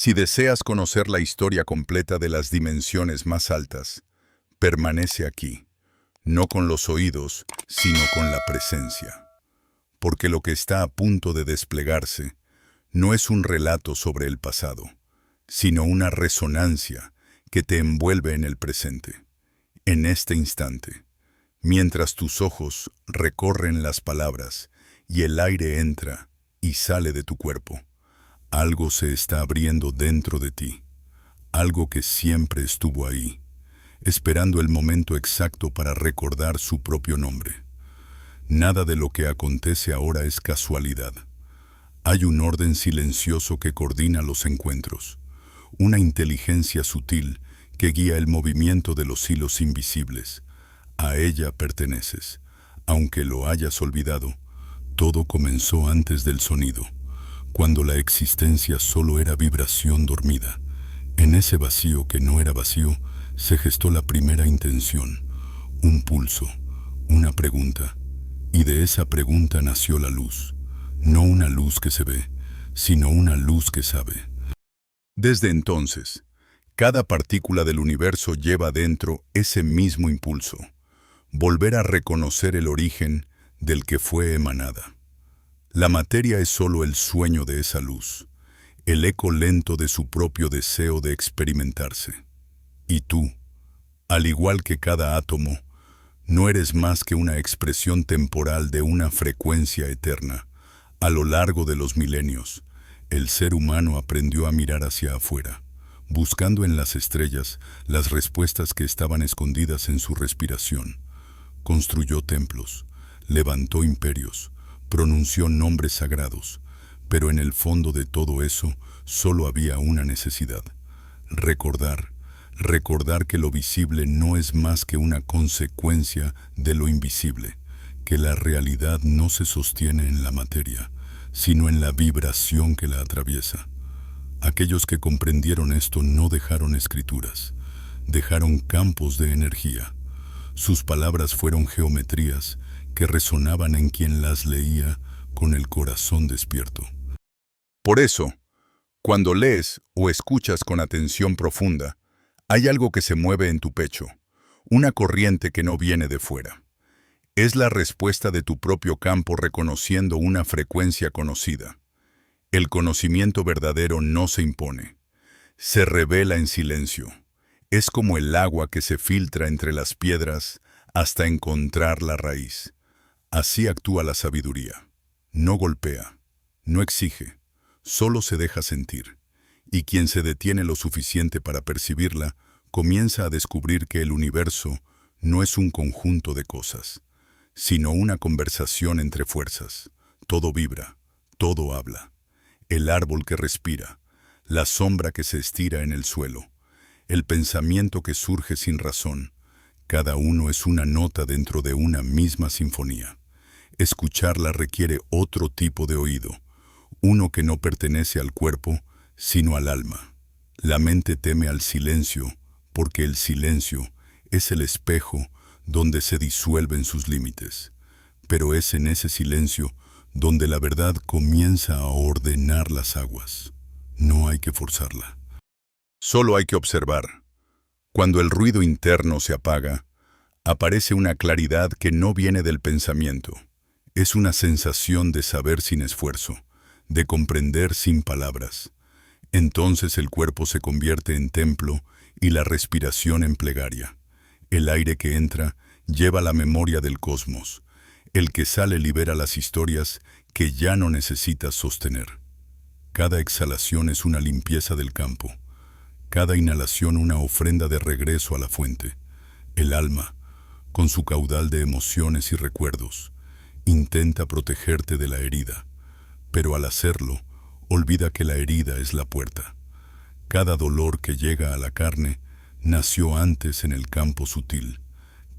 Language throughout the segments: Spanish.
Si deseas conocer la historia completa de las dimensiones más altas, permanece aquí, no con los oídos, sino con la presencia. Porque lo que está a punto de desplegarse no es un relato sobre el pasado, sino una resonancia que te envuelve en el presente, en este instante, mientras tus ojos recorren las palabras y el aire entra y sale de tu cuerpo. Algo se está abriendo dentro de ti, algo que siempre estuvo ahí, esperando el momento exacto para recordar su propio nombre. Nada de lo que acontece ahora es casualidad. Hay un orden silencioso que coordina los encuentros, una inteligencia sutil que guía el movimiento de los hilos invisibles. A ella perteneces. Aunque lo hayas olvidado, todo comenzó antes del sonido, cuando la existencia solo era vibración dormida. En ese vacío que no era vacío, se gestó la primera intención, un pulso, una pregunta. Y de esa pregunta nació la luz, no una luz que se ve, sino una luz que sabe. Desde entonces, cada partícula del universo lleva dentro ese mismo impulso, volver a reconocer el origen del que fue emanada. La materia es solo el sueño de esa luz, el eco lento de su propio deseo de experimentarse. Y tú, al igual que cada átomo, no eres más que una expresión temporal de una frecuencia eterna. A lo largo de los milenios, el ser humano aprendió a mirar hacia afuera, buscando en las estrellas las respuestas que estaban escondidas en su respiración. Construyó templos, levantó imperios, pronunció nombres sagrados, pero en el fondo de todo eso solo había una necesidad: recordar que lo visible no es más que una consecuencia de lo invisible, que la realidad no se sostiene en la materia, sino en la vibración que la atraviesa. Aquellos que comprendieron esto no dejaron escrituras, dejaron campos de energía. Sus palabras fueron geometrías que resonaban en quien las leía con el corazón despierto. Por eso, cuando lees o escuchas con atención profunda, hay algo que se mueve en tu pecho, una corriente que no viene de fuera. Es la respuesta de tu propio campo reconociendo una frecuencia conocida. El conocimiento verdadero no se impone, se revela en silencio. Es como el agua que se filtra entre las piedras hasta encontrar la raíz. Así actúa la sabiduría. No golpea, no exige, solo se deja sentir. Y quien se detiene lo suficiente para percibirla, comienza a descubrir que el universo no es un conjunto de cosas, sino una conversación entre fuerzas. Todo vibra, todo habla. El árbol que respira, la sombra que se estira en el suelo, el pensamiento que surge sin razón. Cada uno es una nota dentro de una misma sinfonía. Escucharla requiere otro tipo de oído, uno que no pertenece al cuerpo, sino al alma. La mente teme al silencio, porque el silencio es el espejo donde se disuelven sus límites. Pero es en ese silencio donde la verdad comienza a ordenar las aguas. No hay que forzarla. Solo hay que observar. Cuando el ruido interno se apaga, aparece una claridad que no viene del pensamiento. Es una sensación de saber sin esfuerzo, de comprender sin palabras. Entonces el cuerpo se convierte en templo y la respiración en plegaria. El aire que entra lleva la memoria del cosmos. El que sale libera las historias que ya no necesitas sostener. Cada exhalación es una limpieza del campo. Cada inhalación una ofrenda de regreso a la fuente. El alma, con su caudal de emociones y recuerdos, intenta protegerte de la herida, pero al hacerlo, olvida que la herida es la puerta. Cada dolor que llega a la carne nació antes en el campo sutil.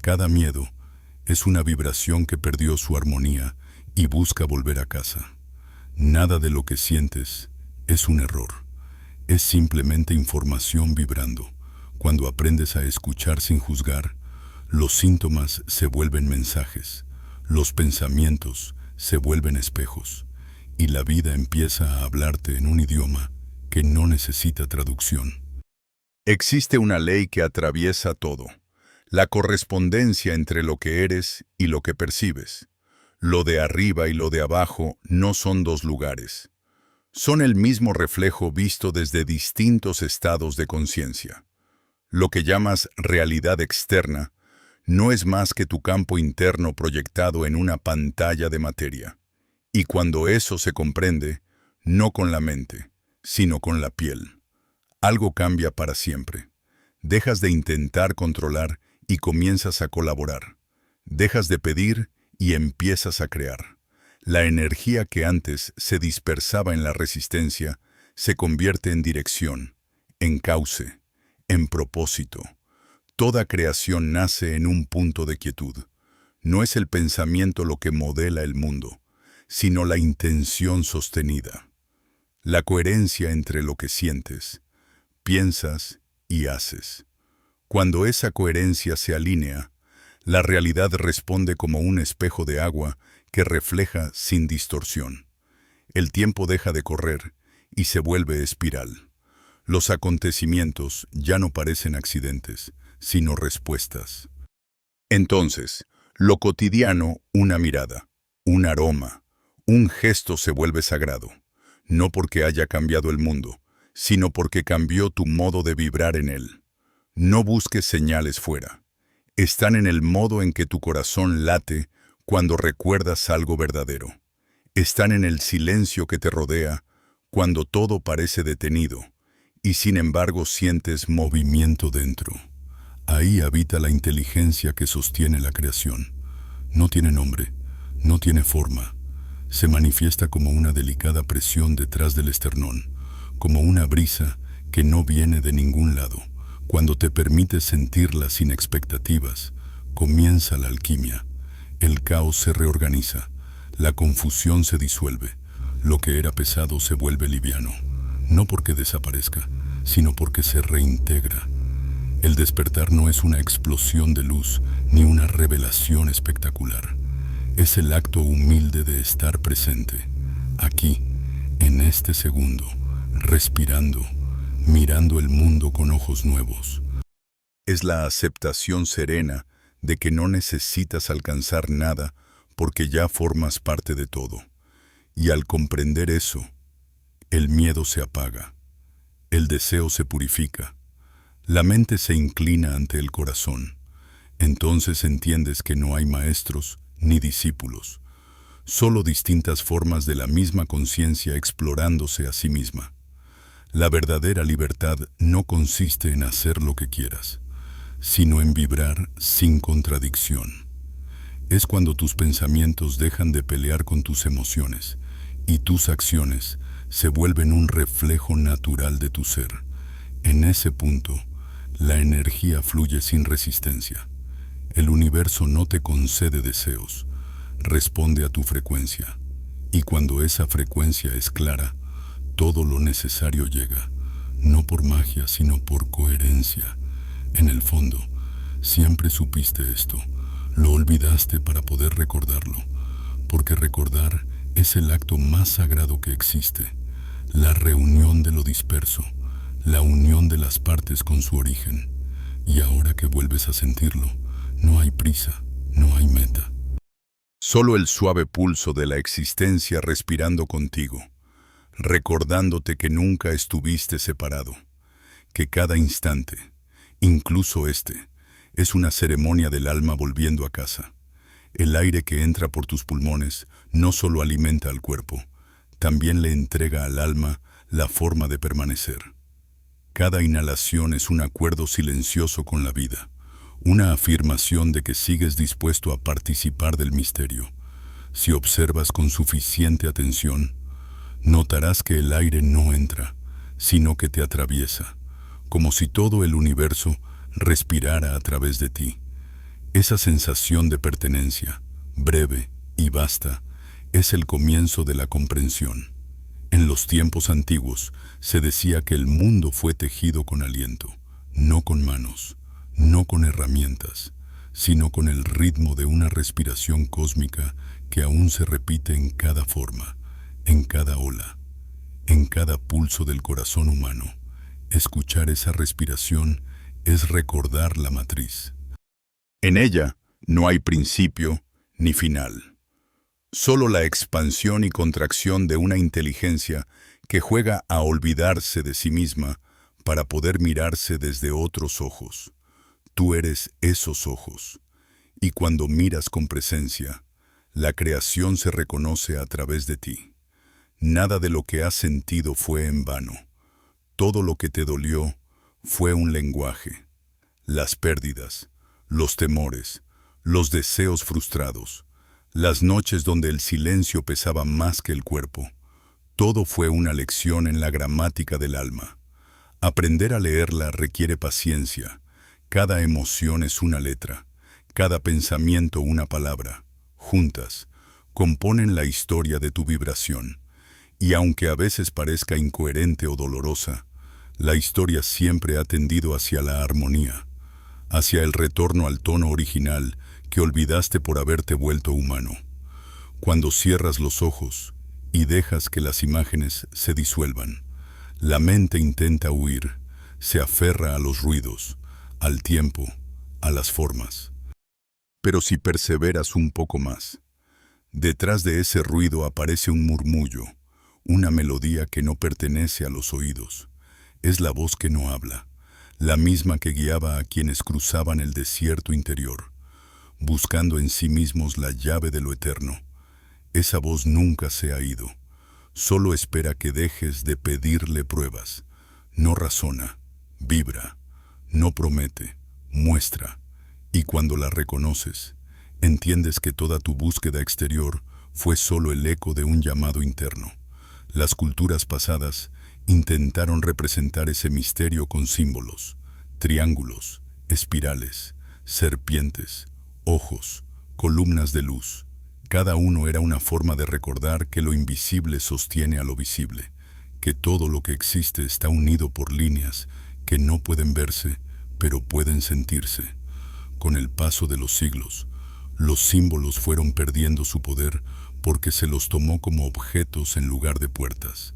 Cada miedo es una vibración que perdió su armonía y busca volver a casa. Nada de lo que sientes es un error. Es simplemente información vibrando. Cuando aprendes a escuchar sin juzgar, los síntomas se vuelven mensajes, los pensamientos se vuelven espejos, y la vida empieza a hablarte en un idioma que que no necesita traducción. Existe una ley que atraviesa todo, la correspondencia entre lo que eres y lo que percibes. Lo de arriba y lo de abajo no son dos lugares. Son el mismo reflejo visto desde distintos estados de conciencia. Lo que llamas realidad externa no es más que tu campo interno proyectado en una pantalla de materia. Y cuando eso se comprende, no con la mente, sino con la piel, algo cambia para siempre. Dejas de intentar controlar y comienzas a colaborar. Dejas de pedir y empiezas a crear. La energía que antes se dispersaba en la resistencia se convierte en dirección, en cauce, en propósito. Toda creación nace en un punto de quietud. No es el pensamiento lo que modela el mundo, sino la intención sostenida. La coherencia entre lo que sientes, piensas y haces. Cuando esa coherencia se alinea, la realidad responde como un espejo de agua que refleja sin distorsión. El tiempo deja de correr y se vuelve espiral. Los acontecimientos ya no parecen accidentes, sino respuestas. Entonces, lo cotidiano, una mirada, un aroma, un gesto se vuelve sagrado, no porque haya cambiado el mundo, sino porque cambió tu modo de vibrar en él. No busques señales fuera. Están en el modo en que tu corazón late cuando recuerdas algo verdadero. Están en el silencio que te rodea cuando todo parece detenido y sin embargo sientes movimiento dentro. Ahí habita la inteligencia que sostiene la creación. No tiene nombre, no tiene forma. Se manifiesta como una delicada presión detrás del esternón, como una brisa que no viene de ningún lado. Cuando te permites sentirla sin expectativas, comienza la alquimia. El caos se reorganiza, la confusión se disuelve, lo que era pesado se vuelve liviano, no porque desaparezca, sino porque se reintegra. El despertar no es una explosión de luz ni una revelación espectacular. Es el acto humilde de estar presente, aquí, en este segundo, respirando, mirando el mundo con ojos nuevos. Es la aceptación serena de que no necesitas alcanzar nada porque ya formas parte de todo. Y al comprender eso, el miedo se apaga, el deseo se purifica, la mente se inclina ante el corazón. Entonces entiendes que no hay maestros ni discípulos, solo distintas formas de la misma conciencia explorándose a sí misma. La verdadera libertad no consiste en hacer lo que quieras, sino en vibrar sin contradicción. Es cuando tus pensamientos dejan de pelear con tus emociones y tus acciones se vuelven un reflejo natural de tu ser. En ese punto, la energía fluye sin resistencia. El universo no te concede deseos, responde a tu frecuencia. Y cuando esa frecuencia es clara, todo lo necesario llega, no por magia, sino por coherencia. En el fondo, siempre supiste esto, lo olvidaste para poder recordarlo, porque recordar es el acto más sagrado que existe, la reunión de lo disperso, la unión de las partes con su origen. Y ahora que vuelves a sentirlo, no hay prisa, no hay meta. Solo el suave pulso de la existencia respirando contigo, recordándote que nunca estuviste separado, que cada instante, incluso este, es una ceremonia del alma volviendo a casa. El aire que entra por tus pulmones no solo alimenta al cuerpo, también le entrega al alma la forma de permanecer. Cada inhalación es un acuerdo silencioso con la vida, una afirmación de que sigues dispuesto a participar del misterio. Si observas con suficiente atención, notarás que el aire no entra, sino que te atraviesa, como si todo el universo respirara a través de ti. Esa sensación de pertenencia, breve y vasta, es el comienzo de la comprensión. En los tiempos antiguos se decía que el mundo fue tejido con aliento, no con manos, no con herramientas, sino con el ritmo de una respiración cósmica que aún se repite en cada forma, en cada ola. en cada pulso del corazón humano. Escuchar esa respiración es recordar la matriz. En ella no hay principio ni final, solo la expansión y contracción de una inteligencia que juega a olvidarse de sí misma para poder mirarse desde otros ojos. Tú eres esos ojos, y cuando miras con presencia, la creación se reconoce a través de ti. Nada de lo que has sentido fue en vano. Todo lo que te dolió fue un lenguaje. Las pérdidas, los temores, los deseos frustrados, las noches donde el silencio pesaba más que el cuerpo. Todo fue una lección en la gramática del alma. Aprender a leerla requiere paciencia. Cada emoción es una letra, cada pensamiento una palabra. Juntas, componen la historia de tu vibración. Y aunque a veces parezca incoherente o dolorosa, la historia siempre ha tendido hacia la armonía, hacia el retorno al tono original que olvidaste por haberte vuelto humano. Cuando cierras los ojos y dejas que las imágenes se disuelvan, la mente intenta huir, se aferra a los ruidos, al tiempo, a las formas. Pero si perseveras un poco más, detrás de ese ruido aparece un murmullo, una melodía que no pertenece a los oídos. Es la voz que no habla, la misma que guiaba a quienes cruzaban el desierto interior, buscando en sí mismos la llave de lo eterno. Esa voz nunca se ha ido, solo espera que dejes de pedirle pruebas. No razona, vibra, no promete, muestra. Y cuando la reconoces, entiendes que toda tu búsqueda exterior fue solo el eco de un llamado interno. Las culturas pasadas intentaron representar ese misterio con símbolos, triángulos, espirales, serpientes, ojos, columnas de luz. Cada uno era una forma de recordar que lo invisible sostiene a lo visible, que todo lo que existe está unido por líneas que no pueden verse, pero pueden sentirse. Con el paso de los siglos, los símbolos fueron perdiendo su poder porque se los tomó como objetos en lugar de puertas.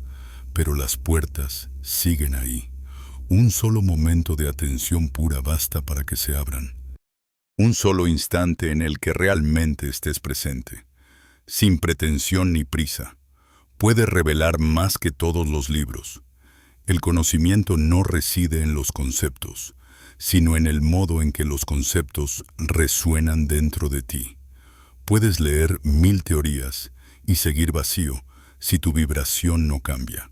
Pero las puertas siguen ahí. Un solo momento de atención pura basta para que se abran. Un solo instante en el que realmente estés presente, sin pretensión ni prisa, puede revelar más que todos los libros. El conocimiento no reside en los conceptos, sino en el modo en que los conceptos resuenan dentro de ti. Puedes leer 1000 teorías y seguir vacío si tu vibración no cambia.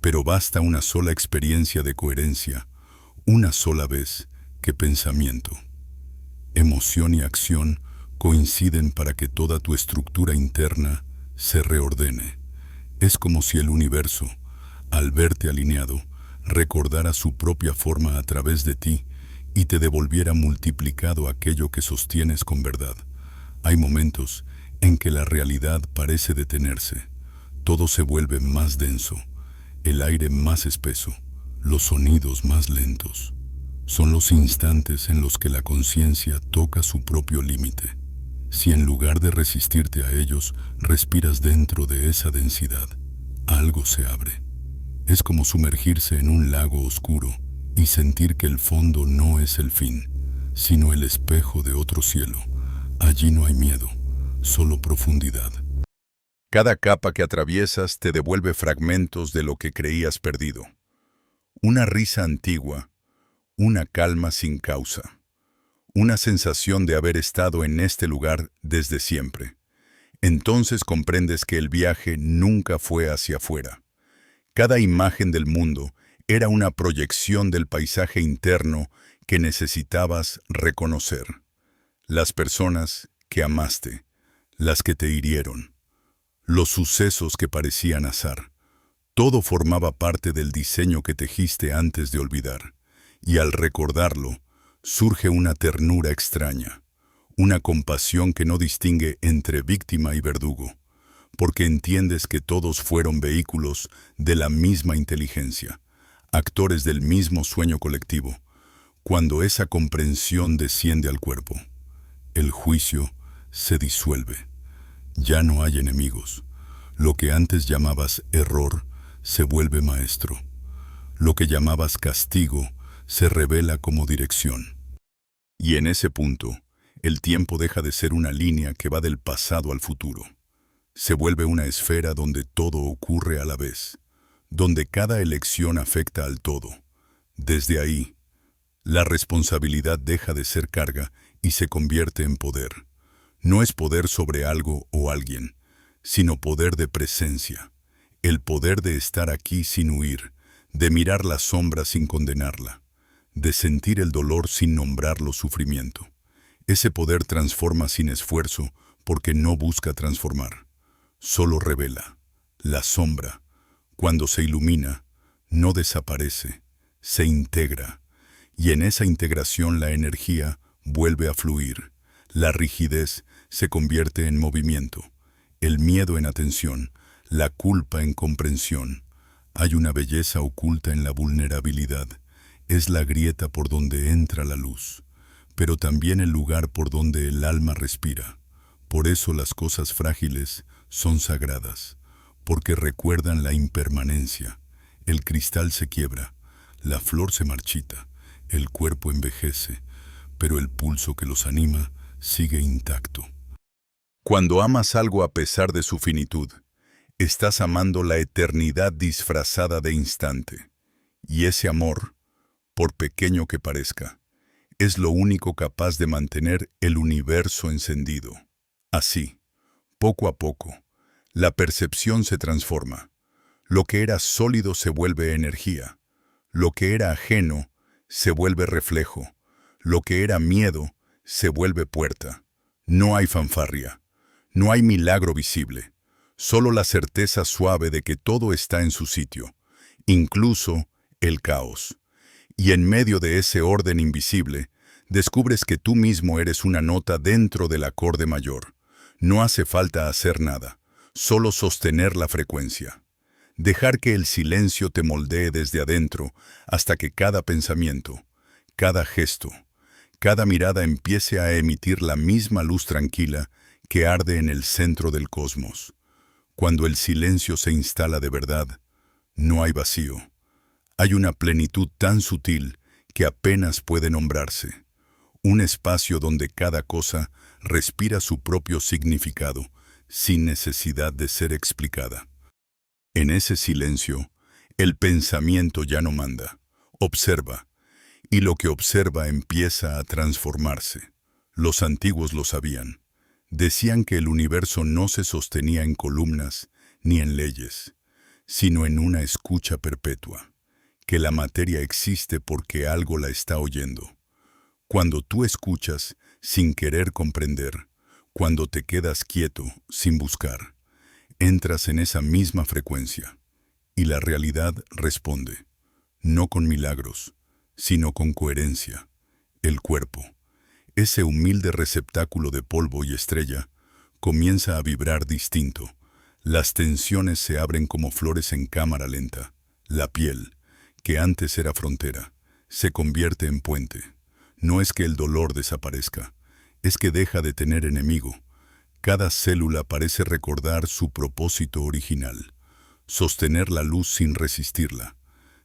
Pero basta una sola experiencia de coherencia, una sola vez que pensamiento, emoción y acción coinciden para que toda tu estructura interna se reordene. Es como si el universo, al verte alineado, recordara su propia forma a través de ti y te devolviera multiplicado aquello que sostienes con verdad. Hay momentos en que la realidad parece detenerse, todo se vuelve más denso, el aire más espeso, los sonidos más lentos. Son los instantes en los que la conciencia toca su propio límite. Si en lugar de resistirte a ellos, respiras dentro de esa densidad, algo se abre. Es como sumergirse en un lago oscuro y sentir que el fondo no es el fin, sino el espejo de otro cielo. Allí no hay miedo, solo profundidad. Cada capa que atraviesas te devuelve fragmentos de lo que creías perdido. Una risa antigua, una calma sin causa, una sensación de haber estado en este lugar desde siempre. Entonces comprendes que el viaje nunca fue hacia afuera. Cada imagen del mundo era una proyección del paisaje interno que necesitabas reconocer. Las personas que amaste, las que te hirieron, los sucesos que parecían azar, todo formaba parte del diseño que tejiste antes de olvidar. Y al recordarlo, surge una ternura extraña, una compasión que no distingue entre víctima y verdugo, porque entiendes que todos fueron vehículos de la misma inteligencia, actores del mismo sueño colectivo. Cuando esa comprensión desciende al cuerpo, el juicio se disuelve. Ya no hay enemigos. Lo que antes llamabas error se vuelve maestro. Lo que llamabas castigo se revela como dirección. Y en ese punto, el tiempo deja de ser una línea que va del pasado al futuro. Se vuelve una esfera donde todo ocurre a la vez, donde cada elección afecta al todo. Desde ahí, la responsabilidad deja de ser carga y se convierte en poder. No es poder sobre algo o alguien, sino poder de presencia. El poder de estar aquí sin huir, de mirar la sombra sin condenarla, de sentir el dolor sin nombrarlo sufrimiento. Ese poder transforma sin esfuerzo porque no busca transformar. Solo revela. La sombra, cuando se ilumina, no desaparece, se integra. Y en esa integración la energía vuelve a fluir. La rigidez se convierte en movimiento, el miedo en atención, la culpa en comprensión. Hay una belleza oculta en la vulnerabilidad. Es la grieta por donde entra la luz, pero también el lugar por donde el alma respira. Por eso las cosas frágiles son sagradas, porque recuerdan la impermanencia. El cristal se quiebra, la flor se marchita, el cuerpo envejece, pero el pulso que los anima sigue intacto. Cuando amas algo a pesar de su finitud, estás amando la eternidad disfrazada de instante. Y ese amor, por pequeño que parezca, es lo único capaz de mantener el universo encendido. Así, poco a poco, la percepción se transforma. Lo que era sólido se vuelve energía. Lo que era ajeno se vuelve reflejo. Lo que era miedo se vuelve puerta. No hay fanfarria. No hay milagro visible. Solo la certeza suave de que todo está en su sitio, incluso el caos. Y en medio de ese orden invisible, descubres que tú mismo eres una nota dentro del acorde mayor. No hace falta hacer nada, solo sostener la frecuencia. Dejar que el silencio te moldee desde adentro hasta que cada pensamiento, cada gesto, cada mirada empiece a emitir la misma luz tranquila que arde en el centro del cosmos. Cuando el silencio se instala de verdad, no hay vacío. Hay una plenitud tan sutil que apenas puede nombrarse. Un espacio donde cada cosa respira su propio significado, sin necesidad de ser explicada. En ese silencio, el pensamiento ya no manda, observa, y lo que observa empieza a transformarse. Los antiguos lo sabían. Decían que el universo no se sostenía en columnas ni en leyes, sino en una escucha perpetua, que la materia existe porque algo la está oyendo. Cuando tú escuchas sin querer comprender, cuando te quedas quieto sin buscar, entras en esa misma frecuencia y la realidad responde, no con milagros, sino con coherencia. El cuerpo, ese humilde receptáculo de polvo y estrella, comienza a vibrar distinto. Las tensiones se abren como flores en cámara lenta. La piel, que antes era frontera, se convierte en puente. No es que el dolor desaparezca, es que deja de tener enemigo. Cada célula parece recordar su propósito original, sostener la luz sin resistirla.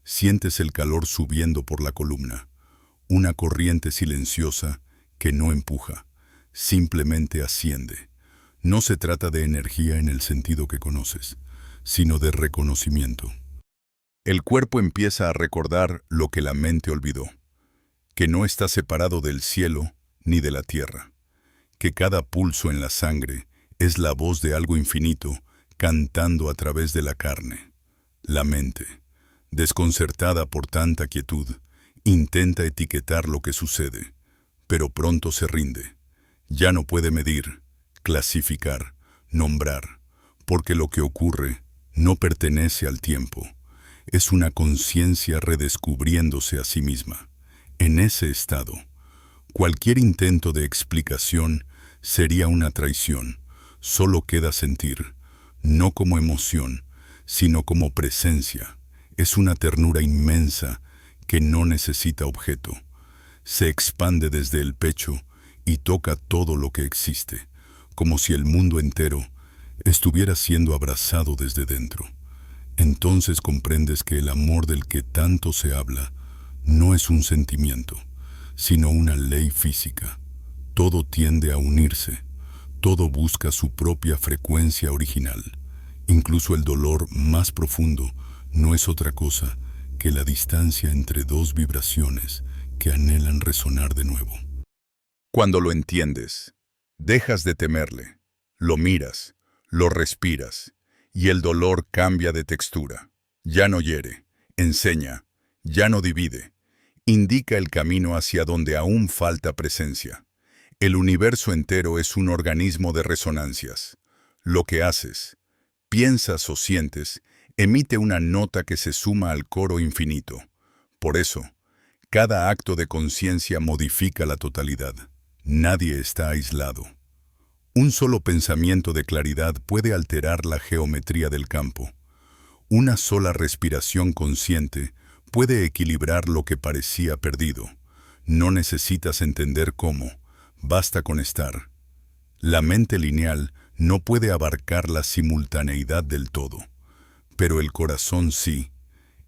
Sientes el calor subiendo por la columna, una corriente silenciosa que no empuja, simplemente asciende. No se trata de energía en el sentido que conoces, sino de reconocimiento. El cuerpo empieza a recordar lo que la mente olvidó, que no está separado del cielo ni de la tierra, que cada pulso en la sangre es la voz de algo infinito cantando a través de la carne. La mente, desconcertada por tanta quietud, intenta etiquetar lo que sucede, pero pronto se rinde. Ya no puede medir, clasificar, nombrar, porque lo que ocurre no pertenece al tiempo. Es una conciencia redescubriéndose a sí misma. En ese estado, cualquier intento de explicación sería una traición. Solo queda sentir, no como emoción, sino como presencia. Es una ternura inmensa que no necesita objeto. Se expande desde el pecho y toca todo lo que existe, como si el mundo entero estuviera siendo abrazado desde dentro. Entonces comprendes que el amor del que tanto se habla no es un sentimiento, sino una ley física. Todo tiende a unirse, todo busca su propia frecuencia original. Incluso el dolor más profundo no es otra cosa que la distancia entre dos vibraciones que anhelan resonar de nuevo. Cuando lo entiendes, dejas de temerle, lo miras, lo respiras, y el dolor cambia de textura. Ya no hiere, enseña, ya no divide, indica el camino hacia donde aún falta presencia. El universo entero es un organismo de resonancias. Lo que haces, piensas o sientes, emite una nota que se suma al coro infinito. Por eso, cada acto de conciencia modifica la totalidad. Nadie está aislado. Un solo pensamiento de claridad puede alterar la geometría del campo. Una sola respiración consciente puede equilibrar lo que parecía perdido. No necesitas entender cómo, basta con estar. La mente lineal no puede abarcar la simultaneidad del todo, pero el corazón sí.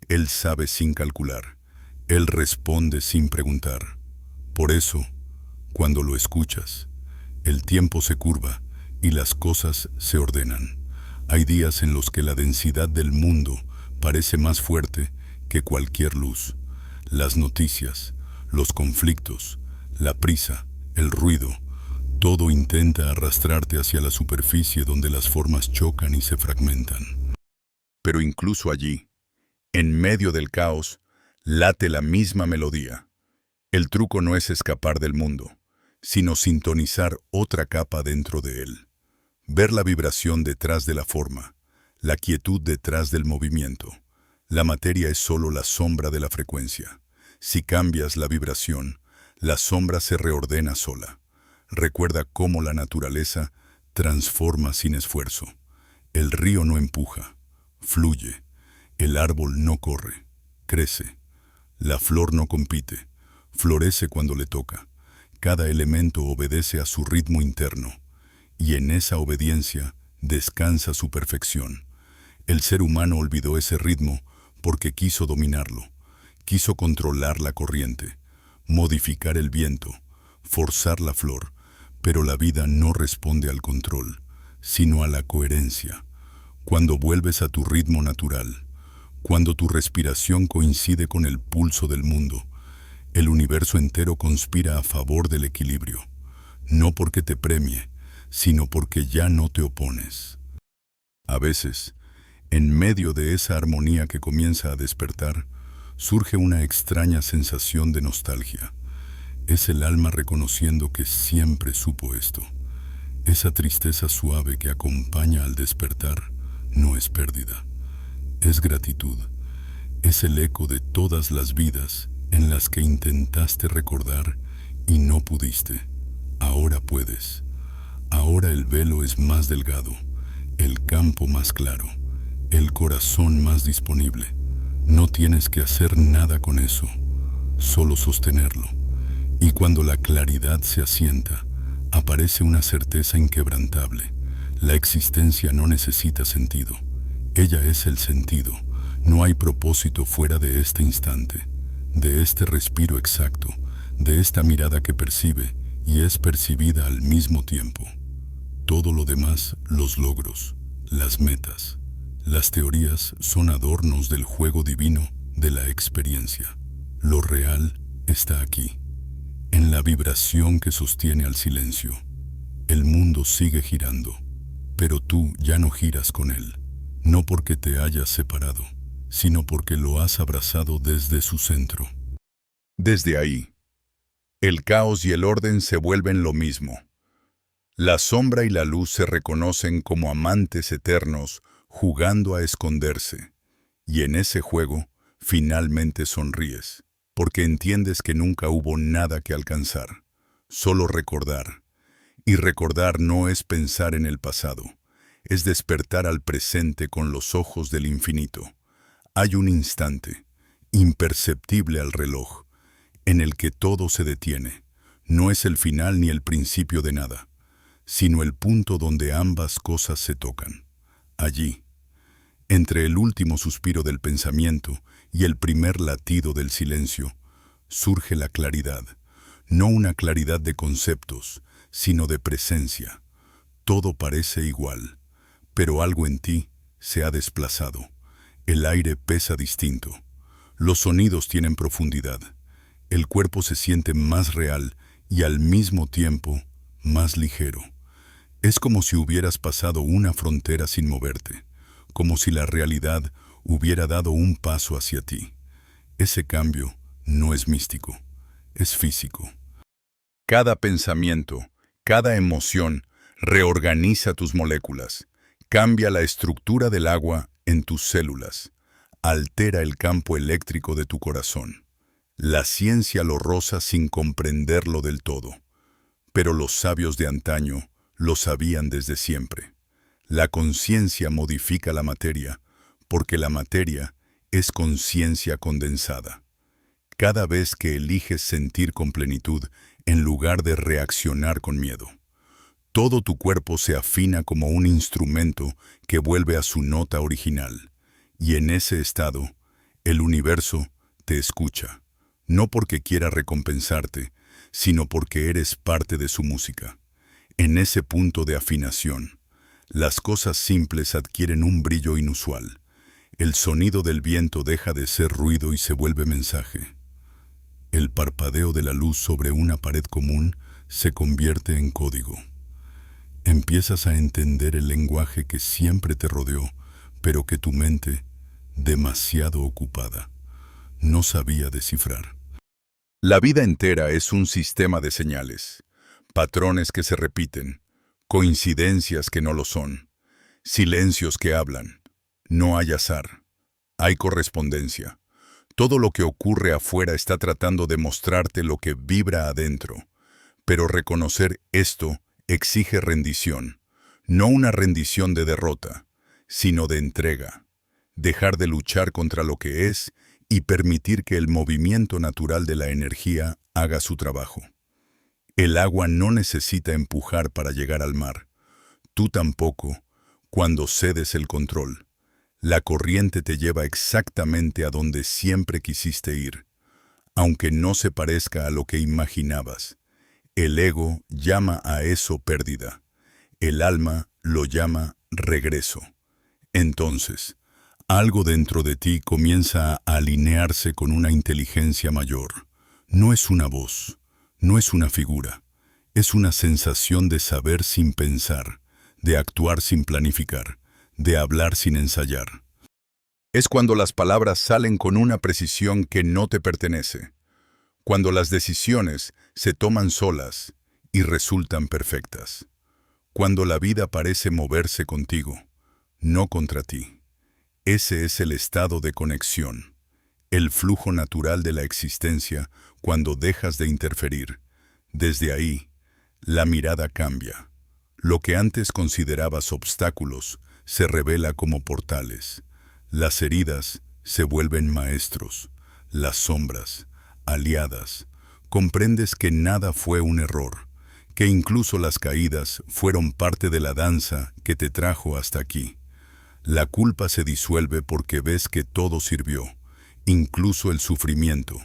Él sabe sin calcular, él responde sin preguntar. Por eso, cuando lo escuchas, el tiempo se curva y las cosas se ordenan. Hay días en los que la densidad del mundo parece más fuerte que cualquier luz. Las noticias, los conflictos, la prisa, el ruido, todo intenta arrastrarte hacia la superficie donde las formas chocan y se fragmentan. Pero incluso allí, en medio del caos, late la misma melodía. El truco no es escapar del mundo, sino sintonizar otra capa dentro de él. Ver la vibración detrás de la forma, la quietud detrás del movimiento. La materia es solo la sombra de la frecuencia. Si cambias la vibración, la sombra se reordena sola. Recuerda cómo la naturaleza transforma sin esfuerzo. El río no empuja, fluye. El árbol no corre, crece. La flor no compite, florece cuando le toca. Cada elemento obedece a su ritmo interno, y en esa obediencia descansa su perfección. El ser humano olvidó ese ritmo porque quiso dominarlo, quiso controlar la corriente, modificar el viento, forzar la flor, pero la vida no responde al control, sino a la coherencia. Cuando vuelves a tu ritmo natural, cuando tu respiración coincide con el pulso del mundo, el universo entero conspira a favor del equilibrio, no porque te premie, sino porque ya no te opones. A veces, en medio de esa armonía que comienza a despertar, surge una extraña sensación de nostalgia. Es el alma reconociendo que siempre supo esto. Esa tristeza suave que acompaña al despertar no es pérdida, es gratitud. Es el eco de todas las vidas en las que intentaste recordar y no pudiste. Ahora puedes. Ahora el velo es más delgado, el campo más claro, el corazón más disponible. No tienes que hacer nada con eso, solo sostenerlo. Y cuando la claridad se asienta, aparece una certeza inquebrantable. La existencia no necesita sentido. Ella es el sentido. No hay propósito fuera de este instante, de este respiro exacto, de esta mirada que percibe y es percibida al mismo tiempo. Todo lo demás, los logros, las metas, las teorías son adornos del juego divino de la experiencia. Lo real está aquí, en la vibración que sostiene al silencio. El mundo sigue girando, pero tú ya no giras con él, no porque te hayas separado, sino porque lo has abrazado desde su centro. Desde ahí, el caos y el orden se vuelven lo mismo. La sombra y la luz se reconocen como amantes eternos jugando a esconderse. Y en ese juego, finalmente sonríes, porque entiendes que nunca hubo nada que alcanzar, solo recordar. Y recordar no es pensar en el pasado, es despertar al presente con los ojos del infinito. Hay un instante, imperceptible al reloj, en el que todo se detiene. No es el final ni el principio de nada, sino el punto donde ambas cosas se tocan. Allí, Entre el último suspiro del pensamiento y el primer latido del silencio, surge la claridad, no una claridad de conceptos, sino de presencia. Todo parece igual, pero algo en ti se ha desplazado. El aire pesa distinto. Los sonidos tienen profundidad. El cuerpo se siente más real y al mismo tiempo más ligero. Es como si hubieras pasado una frontera sin moverte, como si la realidad hubiera dado un paso hacia ti. Ese cambio no es místico, es físico. Cada pensamiento, cada emoción reorganiza tus moléculas, cambia la estructura del agua en tus células, altera el campo eléctrico de tu corazón. La ciencia lo roza sin comprenderlo del todo, pero los sabios de antaño lo sabían desde siempre. La conciencia modifica la materia, porque la materia es conciencia condensada. Cada vez que eliges sentir con plenitud en lugar de reaccionar con miedo, todo tu cuerpo se afina como un instrumento que vuelve a su nota original. Y en ese estado, el universo te escucha, no porque quiera recompensarte, sino porque eres parte de su música. En ese punto de afinación, las cosas simples adquieren un brillo inusual. El sonido del viento deja de ser ruido y se vuelve mensaje. El parpadeo de la luz sobre una pared común se convierte en código. Empiezas a entender el lenguaje que siempre te rodeó, pero que tu mente, demasiado ocupada, no sabía descifrar. La vida entera es un sistema de señales, patrones que se repiten, coincidencias que no lo son, silencios que hablan. No hay azar, hay correspondencia. Todo lo que ocurre afuera está tratando de mostrarte lo que vibra adentro, pero reconocer esto exige rendición, no una rendición de derrota, sino de entrega. Dejar de luchar contra lo que es y permitir que el movimiento natural de la energía haga su trabajo. El agua no necesita empujar para llegar al mar. Tú tampoco, cuando cedes el control. La corriente te lleva exactamente a donde siempre quisiste ir, aunque no se parezca a lo que imaginabas. El ego llama a eso pérdida. El alma lo llama regreso. Entonces, algo dentro de ti comienza a alinearse con una inteligencia mayor. No es una voz, no es una figura, es una sensación de saber sin pensar, de actuar sin planificar, de hablar sin ensayar. Es cuando las palabras salen con una precisión que no te pertenece, cuando las decisiones se toman solas y resultan perfectas, cuando la vida parece moverse contigo, no contra ti. Ese es el estado de conexión, el flujo natural de la existencia cuando dejas de interferir. Desde ahí, la mirada cambia. Lo que antes considerabas obstáculos se revela como portales. Las heridas se vuelven maestros, las sombras, aliadas. Comprendes que nada fue un error, que incluso las caídas fueron parte de la danza que te trajo hasta aquí. La culpa se disuelve porque ves que todo sirvió, incluso el sufrimiento.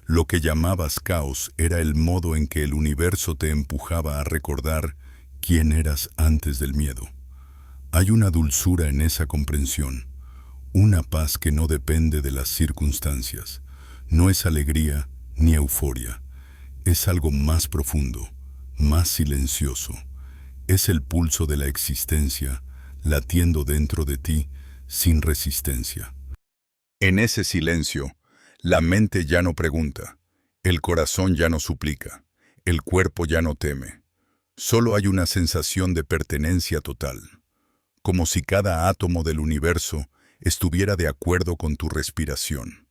Lo que llamabas caos era el modo en que el universo te empujaba a recordar quién eras antes del miedo. Hay una dulzura en esa comprensión, una paz que no depende de las circunstancias. No es alegría ni euforia, es algo más profundo, más silencioso. Es el pulso de la existencia latiendo dentro de ti sin resistencia. En ese silencio, la mente ya no pregunta, el corazón ya no suplica, el cuerpo ya no teme. Solo hay una sensación de pertenencia total, como si cada átomo del universo estuviera de acuerdo con tu respiración.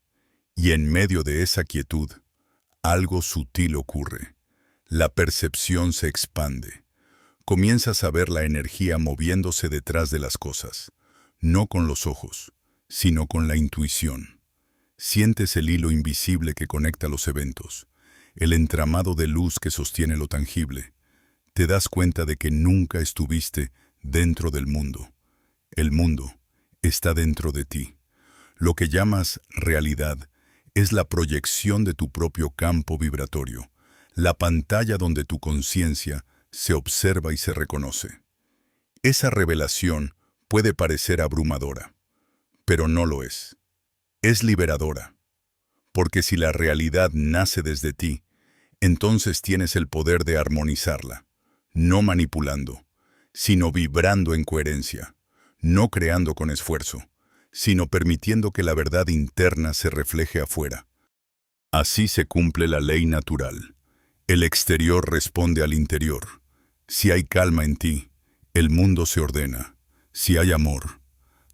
Y en medio de esa quietud, algo sutil ocurre. La percepción se expande. Comienzas a ver la energía moviéndose detrás de las cosas, no con los ojos, sino con la intuición. Sientes el hilo invisible que conecta los eventos, el entramado de luz que sostiene lo tangible. Te das cuenta de que nunca estuviste dentro del mundo. El mundo, está dentro de ti. Lo que llamas realidad es la proyección de tu propio campo vibratorio, la pantalla donde tu conciencia se observa y se reconoce. Esa revelación puede parecer abrumadora, pero no lo es. Es liberadora, porque si la realidad nace desde ti, entonces tienes el poder de armonizarla, no manipulando, sino vibrando en coherencia, no creando con esfuerzo, sino permitiendo que la verdad interna se refleje afuera. Así se cumple la ley natural. El exterior responde al interior. Si hay calma en ti, el mundo se ordena. Si hay amor,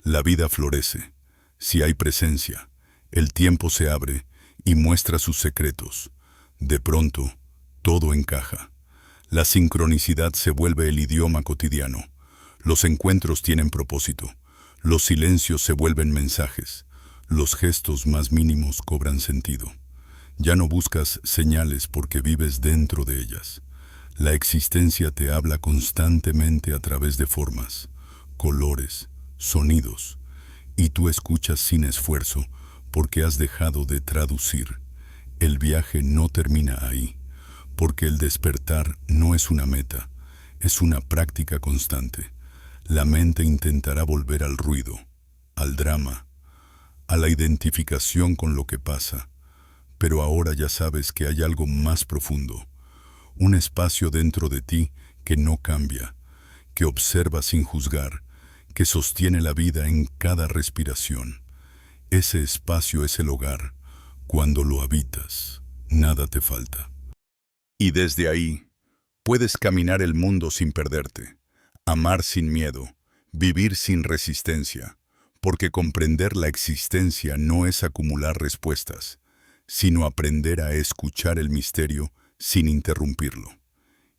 la vida florece. Si hay presencia, el tiempo se abre y muestra sus secretos. De pronto, todo encaja. La sincronicidad se vuelve el idioma cotidiano. Los encuentros tienen propósito. Los silencios se vuelven mensajes. Los gestos más mínimos cobran sentido. Ya no buscas señales porque vives dentro de ellas. La existencia te habla constantemente a través de formas, colores, sonidos, y tú escuchas sin esfuerzo porque has dejado de traducir. El viaje no termina ahí, porque el despertar no es una meta, es una práctica constante. La mente intentará volver al ruido, al drama, a la identificación con lo que pasa, pero ahora ya sabes que hay algo más profundo, un espacio dentro de ti que no cambia, que observa sin juzgar, que sostiene la vida en cada respiración. Ese espacio es el hogar. Cuando lo habitas, nada te falta. Y desde ahí, puedes caminar el mundo sin perderte, amar sin miedo, vivir sin resistencia, porque comprender la existencia no es acumular respuestas, sino aprender a escuchar el misterio sin interrumpirlo.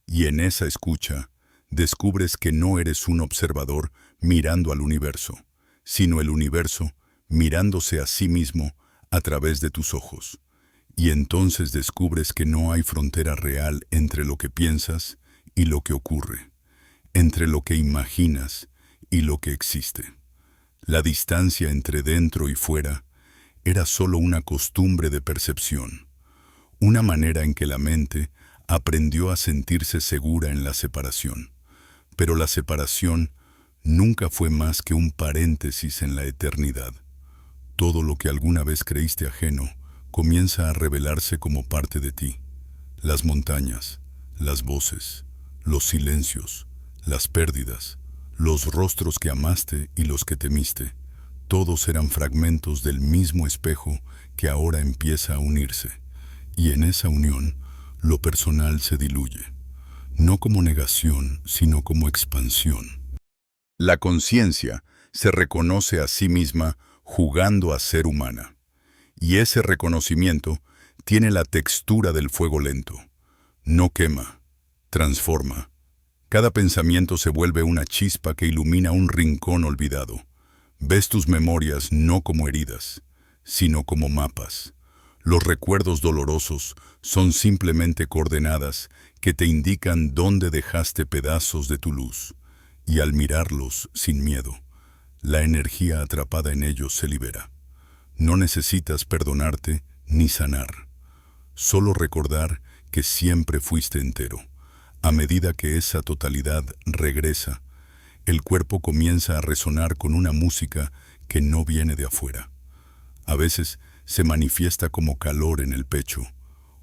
Y en esa escucha, descubres que no eres un observador mirando al universo, sino el universo mirándose a sí mismo a través de tus ojos. Y entonces descubres que no hay frontera real entre lo que piensas y lo que ocurre, entre lo que imaginas y lo que existe. La distancia entre dentro y fuera era solo una costumbre de percepción, una manera en que la mente aprendió a sentirse segura en la separación. Pero la separación nunca fue más que un paréntesis en la eternidad. Todo lo que alguna vez creíste ajeno comienza a revelarse como parte de ti. Las montañas, las voces, los silencios, las pérdidas, los rostros que amaste y los que temiste, todos eran fragmentos del mismo espejo que ahora empieza a unirse. Y en esa unión, lo personal se diluye, no como negación, sino como expansión. La conciencia se reconoce a sí misma jugando a ser humana. Y ese reconocimiento tiene la textura del fuego lento. No quema, transforma. Cada pensamiento se vuelve una chispa que ilumina un rincón olvidado. Ves tus memorias no como heridas, sino como mapas. Los recuerdos dolorosos son simplemente coordenadas que te indican dónde dejaste pedazos de tu luz. Y al mirarlos sin miedo, la energía atrapada en ellos se libera. No necesitas perdonarte ni sanar. Solo recordar que siempre fuiste entero. A medida que esa totalidad regresa, el cuerpo comienza a resonar con una música que no viene de afuera. A veces se manifiesta como calor en el pecho,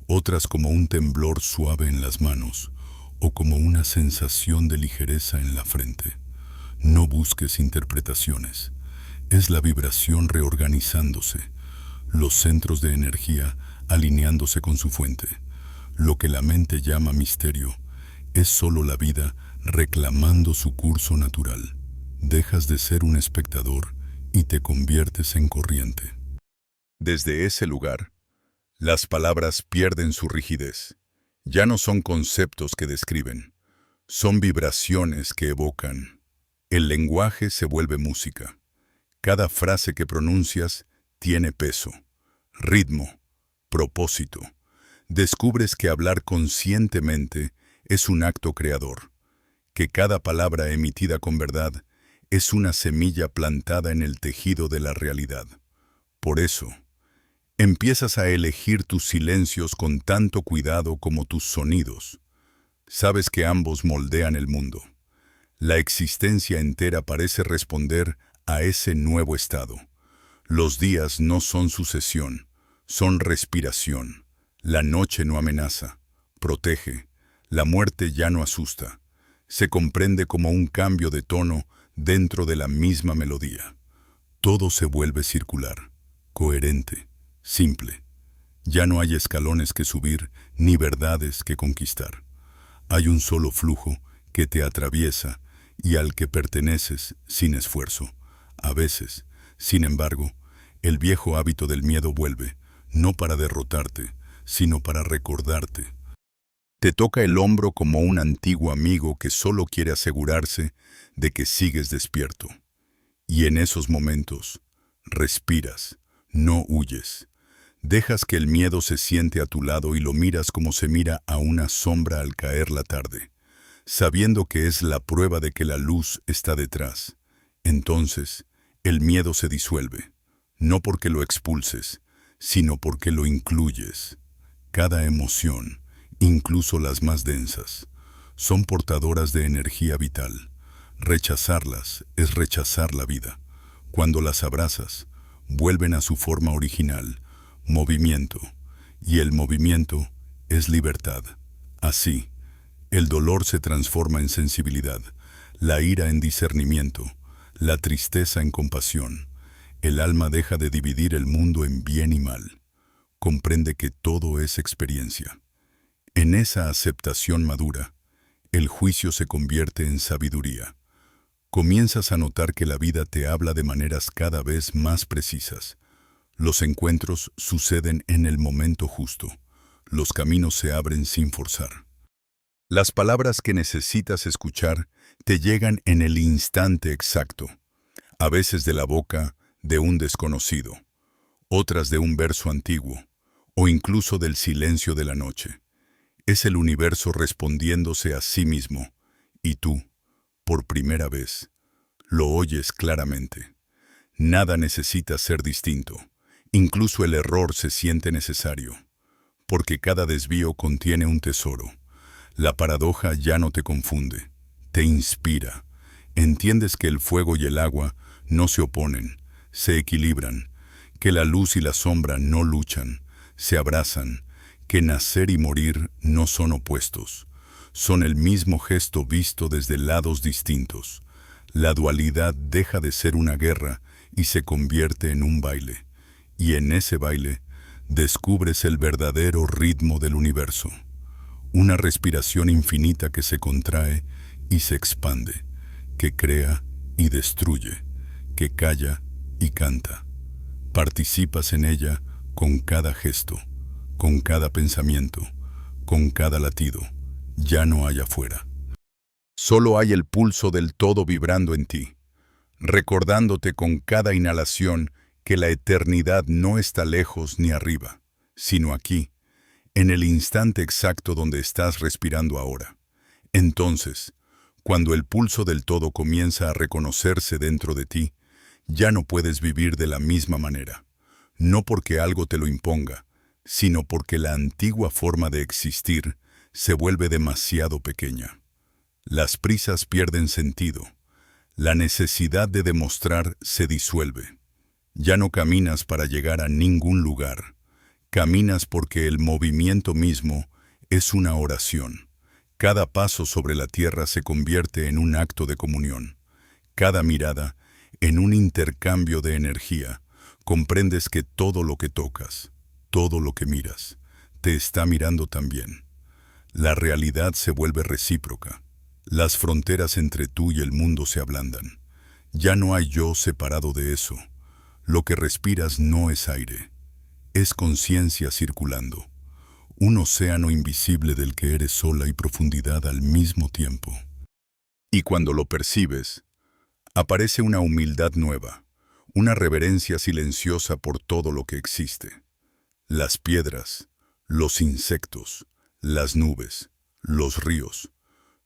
otras como un temblor suave en las manos o como una sensación de ligereza en la frente. No busques interpretaciones. Es la vibración reorganizándose, los centros de energía alineándose con su fuente. Lo que la mente llama misterio es solo la vida reclamando su curso natural. Dejas de ser un espectador y te conviertes en corriente. Desde ese lugar, las palabras pierden su rigidez. Ya no son conceptos que describen, son vibraciones que evocan. El lenguaje se vuelve música. Cada frase que pronuncias tiene peso, ritmo, propósito. Descubres que hablar conscientemente es un acto creador, que cada palabra emitida con verdad es una semilla plantada en el tejido de la realidad. Por eso, empiezas a elegir tus silencios con tanto cuidado como tus sonidos. Sabes que ambos moldean el mundo. La existencia entera parece responder a ese nuevo estado. Los días no son sucesión, son respiración. La noche no amenaza, protege. La muerte ya no asusta. Se comprende como un cambio de tono dentro de la misma melodía. Todo se vuelve circular, coherente, simple. Ya no hay escalones que subir ni verdades que conquistar. Hay un solo flujo que te atraviesa y al que perteneces sin esfuerzo. A veces, sin embargo, el viejo hábito del miedo vuelve, no para derrotarte, sino para recordarte. Te toca el hombro como un antiguo amigo que solo quiere asegurarse de que sigues despierto. Y en esos momentos, respiras, no huyes. Dejas que el miedo se siente a tu lado y lo miras como se mira a una sombra al caer la tarde, sabiendo que es la prueba de que la luz está detrás. Entonces, el miedo se disuelve, no porque lo expulses, sino porque lo incluyes. Cada emoción, incluso las más densas, son portadoras de energía vital. Rechazarlas es rechazar la vida. Cuando las abrazas, vuelven a su forma original, movimiento, y el movimiento es libertad. Así, el dolor se transforma en sensibilidad, la ira en discernimiento, la tristeza en compasión. El alma deja de dividir el mundo en bien y mal. Comprende que todo es experiencia. En esa aceptación madura, el juicio se convierte en sabiduría. Comienzas a notar que la vida te habla de maneras cada vez más precisas. Los encuentros suceden en el momento justo. Los caminos se abren sin forzar. Las palabras que necesitas escuchar te llegan en el instante exacto, a veces de la boca de un desconocido, otras de un verso antiguo, o incluso del silencio de la noche. Es el universo respondiéndose a sí mismo, y tú, por primera vez, lo oyes claramente. Nada necesita ser distinto, incluso el error se siente necesario, porque cada desvío contiene un tesoro. La paradoja ya no te confunde, te inspira. Entiendes que el fuego y el agua no se oponen, se equilibran, que la luz y la sombra no luchan, se abrazan, que nacer y morir no son opuestos, son el mismo gesto visto desde lados distintos. La dualidad deja de ser una guerra y se convierte en un baile, y en ese baile descubres el verdadero ritmo del universo, una respiración infinita que se contrae y se expande, que crea y destruye, que calla y canta. Participas en ella con cada gesto, con cada pensamiento, con cada latido. Ya no hay afuera. Solo hay el pulso del todo vibrando en ti, recordándote con cada inhalación que la eternidad no está lejos ni arriba, sino aquí, en el instante exacto donde estás respirando ahora. Entonces, cuando el pulso del todo comienza a reconocerse dentro de ti, ya no puedes vivir de la misma manera, no porque algo te lo imponga, sino porque la antigua forma de existir se vuelve demasiado pequeña. Las prisas pierden sentido, la necesidad de demostrar se disuelve. Ya no caminas para llegar a ningún lugar, caminas porque el movimiento mismo es una oración. Cada paso sobre la tierra se convierte en un acto de comunión. Cada mirada en un intercambio de energía. Comprendes que todo lo que tocas, todo lo que miras, te está mirando también. La realidad se vuelve recíproca. Las fronteras entre tú y el mundo se ablandan. Ya no hay yo separado de eso. Lo que respiras no es aire, es conciencia circulando. Un océano invisible del que eres sola y profundidad al mismo tiempo. Y cuando lo percibes, aparece una humildad nueva, una reverencia silenciosa por todo lo que existe. Las piedras, los insectos, las nubes, los ríos.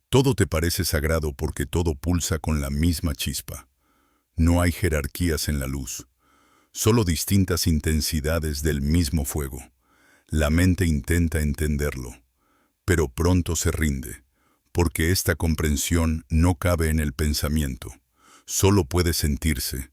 Todo te parece sagrado porque todo pulsa con la misma chispa. No hay jerarquías en la luz, solo distintas intensidades del mismo fuego. La mente intenta entenderlo, pero pronto se rinde, porque esta comprensión no cabe en el pensamiento, solo puede sentirse.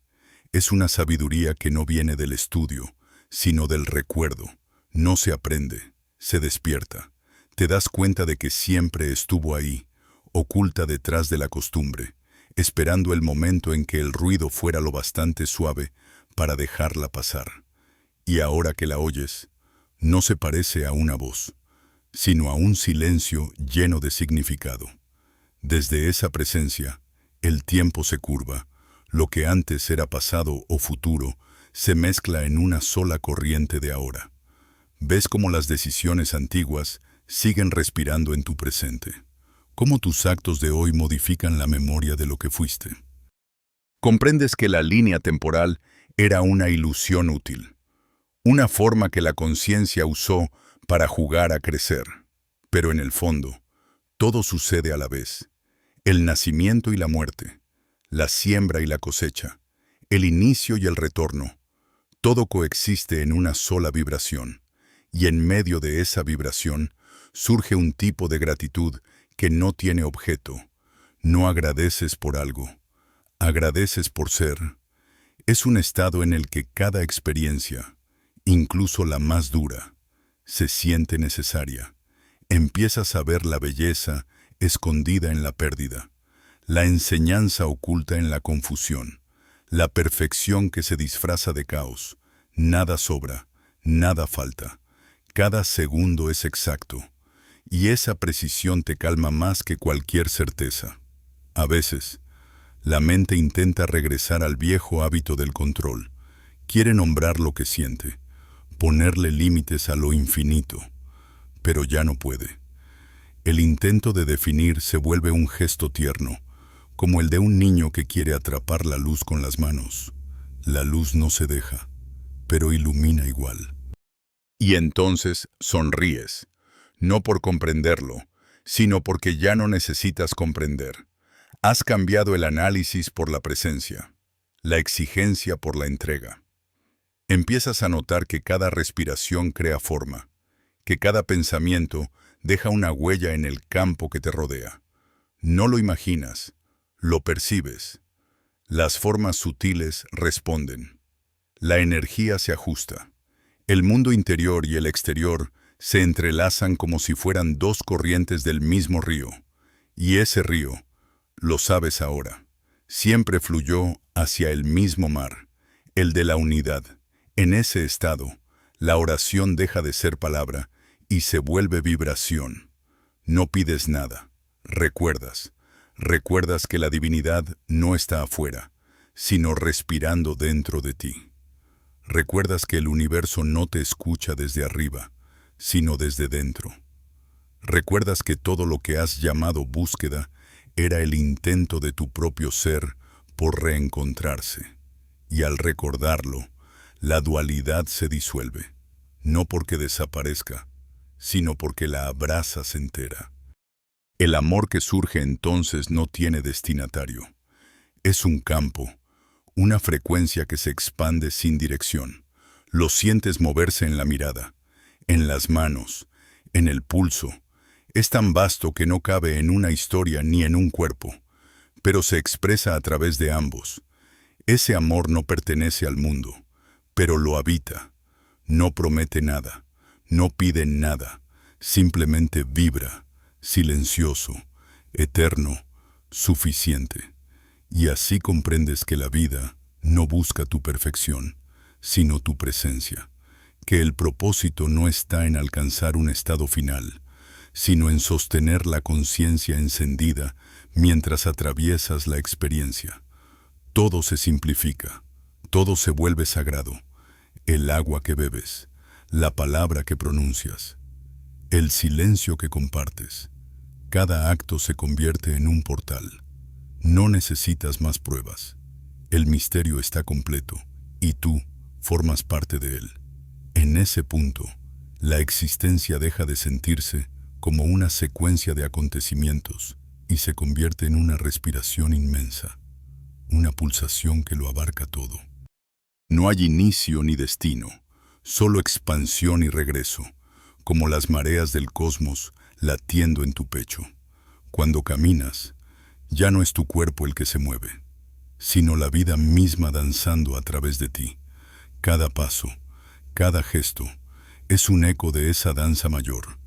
Es una sabiduría que no viene del estudio, sino del recuerdo. No se aprende, se despierta. Te das cuenta de que siempre estuvo ahí, oculta detrás de la costumbre, esperando el momento en que el ruido fuera lo bastante suave para dejarla pasar. Y ahora que la oyes, no se parece a una voz, sino a un silencio lleno de significado. Desde esa presencia, el tiempo se curva. Lo que antes era pasado o futuro se mezcla en una sola corriente de ahora. Ves cómo las decisiones antiguas siguen respirando en tu presente, cómo tus actos de hoy modifican la memoria de lo que fuiste. Comprendes que la línea temporal era una ilusión útil, una forma que la conciencia usó para jugar a crecer. Pero en el fondo, todo sucede a la vez. El nacimiento y la muerte, la siembra y la cosecha, el inicio y el retorno, todo coexiste en una sola vibración, y en medio de esa vibración surge un tipo de gratitud que no tiene objeto. No agradeces por algo, agradeces por ser. Es un estado en el que cada experiencia, incluso la más dura, se siente necesaria. Empiezas a ver la belleza escondida en la pérdida, la enseñanza oculta en la confusión, la perfección que se disfraza de caos. Nada sobra, nada falta. Cada segundo es exacto, y esa precisión te calma más que cualquier certeza. A veces, la mente intenta regresar al viejo hábito del control. Quiere nombrar lo que siente, ponerle límites a lo infinito, pero ya no puede. El intento de definir se vuelve un gesto tierno, como el de un niño que quiere atrapar la luz con las manos. La luz no se deja, pero ilumina igual. Y entonces sonríes, no por comprenderlo, sino porque ya no necesitas comprender. Has cambiado el análisis por la presencia, la exigencia por la entrega. Empiezas a notar que cada respiración crea forma, que cada pensamiento deja una huella en el campo que te rodea. No lo imaginas, lo percibes. Las formas sutiles responden. La energía se ajusta. El mundo interior y el exterior se entrelazan como si fueran dos corrientes del mismo río. Y ese río, lo sabes ahora, siempre fluyó hacia el mismo mar, el de la unidad. En ese estado, la oración deja de ser palabra y se vuelve vibración. No pides nada, recuerdas. Recuerdas que la divinidad no está afuera, sino respirando dentro de ti. Recuerdas que el universo no te escucha desde arriba, sino desde dentro. Recuerdas que todo lo que has llamado búsqueda era el intento de tu propio ser por reencontrarse. Y al recordarlo, la dualidad se disuelve, no porque desaparezca, sino porque la abrazas entera. El amor que surge entonces no tiene destinatario. Es un campo, una frecuencia que se expande sin dirección. Lo sientes moverse en la mirada, en las manos, en el pulso. Es tan vasto que no cabe en una historia ni en un cuerpo, pero se expresa a través de ambos. Ese amor no pertenece al mundo, pero lo habita. No promete nada, no pide nada, simplemente vibra, silencioso, eterno, suficiente. Y así comprendes que la vida no busca tu perfección, sino tu presencia, que el propósito no está en alcanzar un estado final, sino en sostener la conciencia encendida mientras atraviesas la experiencia. Todo se simplifica, todo se vuelve sagrado, el agua que bebes, la palabra que pronuncias, el silencio que compartes. Cada acto se convierte en un portal. No necesitas más pruebas. El misterio está completo y tú formas parte de él. En ese punto, la existencia deja de sentirse como una secuencia de acontecimientos y se convierte en una respiración inmensa. una pulsación que lo abarca todo. No hay inicio ni destino, solo expansión y regreso, como las mareas del cosmos latiendo en tu pecho. Cuando caminas, ya no es tu cuerpo el que se mueve, sino la vida misma danzando a través de ti. Cada paso, cada gesto, es un eco de esa danza mayor,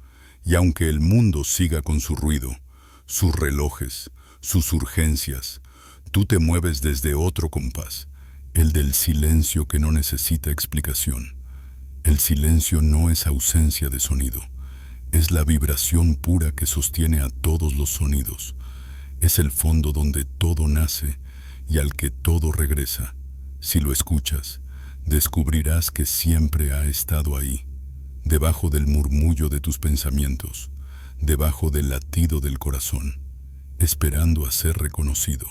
y aunque el mundo siga con su ruido, sus relojes, sus urgencias, tú te mueves desde otro compás, el del silencio que no necesita explicación. El silencio no es ausencia de sonido, es la vibración pura que sostiene a todos los sonidos. Es el fondo donde todo nace y al que todo regresa. Si lo escuchas, descubrirás que siempre ha estado ahí, debajo del murmullo de tus pensamientos, debajo del latido del corazón, esperando a ser reconocido.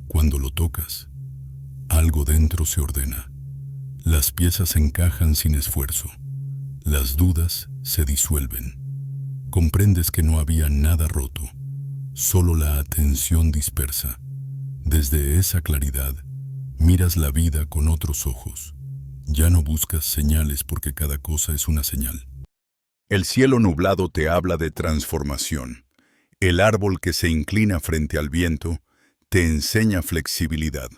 Cuando lo tocas, algo dentro se ordena. Las piezas encajan sin esfuerzo. Las dudas se disuelven. Comprendes que no había nada roto, solo la atención dispersa. Desde esa claridad, miras la vida con otros ojos. Ya no buscas señales porque cada cosa es una señal. El cielo nublado te habla de transformación. El árbol que se inclina frente al viento te enseña flexibilidad.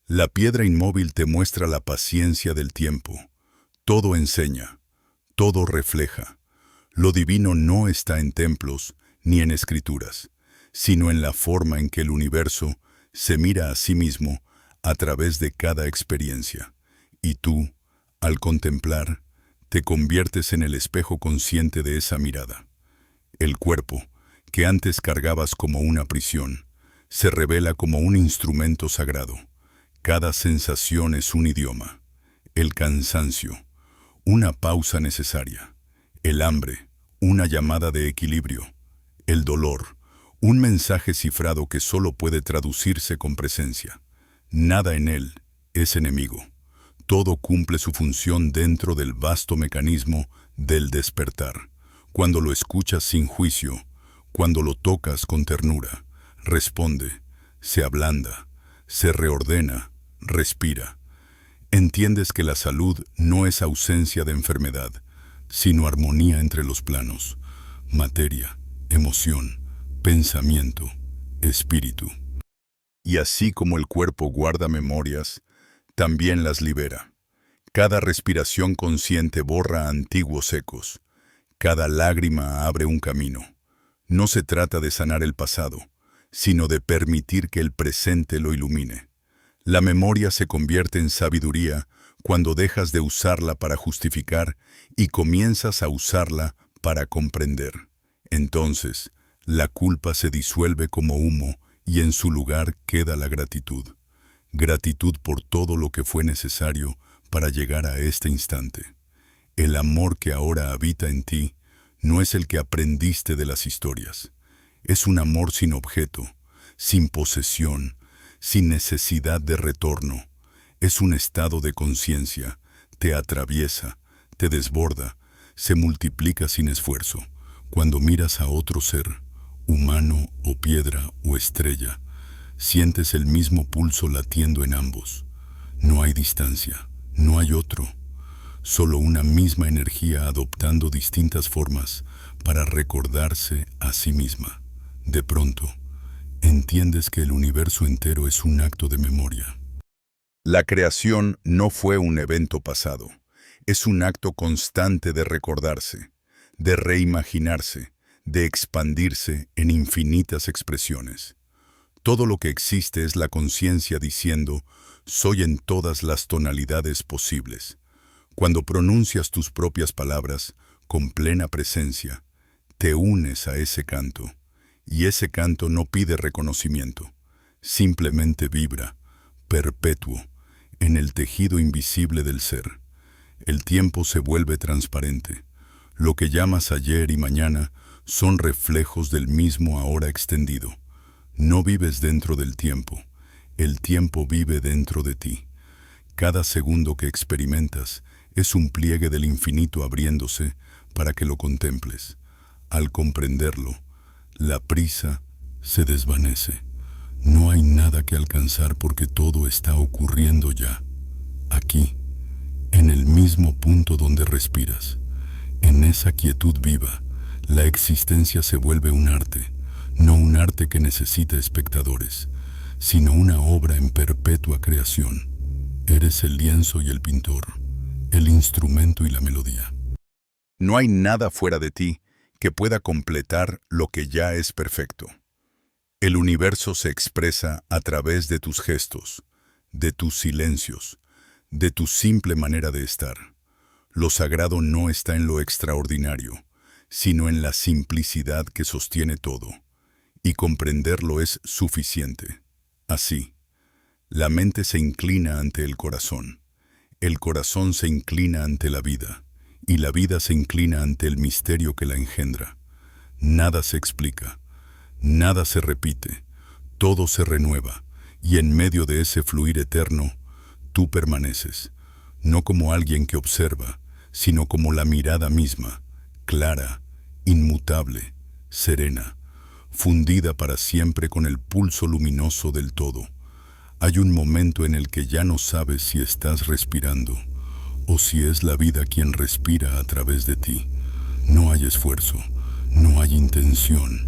La piedra inmóvil te muestra la paciencia del tiempo. Todo enseña, todo refleja. Lo divino no está en templos ni en escrituras, sino en la forma en que el universo se mira a sí mismo a través de cada experiencia. Y tú, al contemplar, te conviertes en el espejo consciente de esa mirada. El cuerpo, que antes cargabas como una prisión, se revela como un instrumento sagrado. Cada sensación es un idioma. El cansancio, una pausa necesaria. El hambre, una llamada de equilibrio. El dolor, un mensaje cifrado que solo puede traducirse con presencia. Nada en él es enemigo. Todo cumple su función dentro del vasto mecanismo del despertar. Cuando lo escuchas sin juicio, cuando lo tocas con ternura, responde, se ablanda, se reordena, respira. Entiendes que la salud no es ausencia de enfermedad, sino armonía entre los planos, materia, emoción, pensamiento, espíritu. Y así como el cuerpo guarda memorias, también las libera. Cada respiración consciente borra antiguos ecos. Cada lágrima abre un camino. No se trata de sanar el pasado, sino de permitir que el presente lo ilumine. La memoria se convierte en sabiduría cuando dejas de usarla para justificar y comienzas a usarla para comprender. Entonces, la culpa se disuelve como humo y en su lugar queda la gratitud. Gratitud por todo lo que fue necesario para llegar a este instante. El amor que ahora habita en ti no es el que aprendiste de las historias. Es un amor sin objeto, sin posesión, sin necesidad de retorno. Es un estado de conciencia, te atraviesa, te desborda, se multiplica sin esfuerzo. Cuando miras a otro ser, humano o piedra o estrella, sientes el mismo pulso latiendo en ambos. No hay distancia, no hay otro, solo una misma energía adoptando distintas formas para recordarse a sí misma. De pronto, entiendes que el universo entero es un acto de memoria. La creación no fue un evento pasado, es un acto constante de recordarse, de reimaginarse, de expandirse en infinitas expresiones. Todo lo que existe es la conciencia diciendo, soy en todas las tonalidades posibles. Cuando pronuncias tus propias palabras, con plena presencia, te unes a ese canto, y ese canto no pide reconocimiento, simplemente vibra, perpetuo, en el tejido invisible del ser. El tiempo se vuelve transparente. Lo que llamas ayer y mañana son reflejos del mismo ahora extendido. No vives dentro del tiempo, el tiempo vive dentro de ti. Cada segundo que experimentas es un pliegue del infinito abriéndose para que lo contemples. Al comprenderlo, la prisa se desvanece. No hay nada que alcanzar porque todo está ocurriendo ya, aquí, en el mismo punto donde respiras. En esa quietud viva, la existencia se vuelve un arte, no un arte que necesita espectadores, sino una obra en perpetua creación. Eres el lienzo y el pintor, el instrumento y la melodía. No hay nada fuera de ti que pueda completar lo que ya es perfecto. El universo se expresa a través de tus gestos, de tus silencios, de tu simple manera de estar. Lo sagrado no está en lo extraordinario, sino en la simplicidad que sostiene todo, y comprenderlo es suficiente. Así, la mente se inclina ante el corazón se inclina ante la vida, y la vida se inclina ante el misterio que la engendra. Nada se explica, nada se repite, todo se renueva, y en medio de ese fluir eterno, tú permaneces, no como alguien que observa, sino como la mirada misma, clara, inmutable, serena, fundida para siempre con el pulso luminoso del todo. Hay un momento en el que ya no sabes si estás respirando o si es la vida quien respira a través de ti. No hay esfuerzo, no hay intención.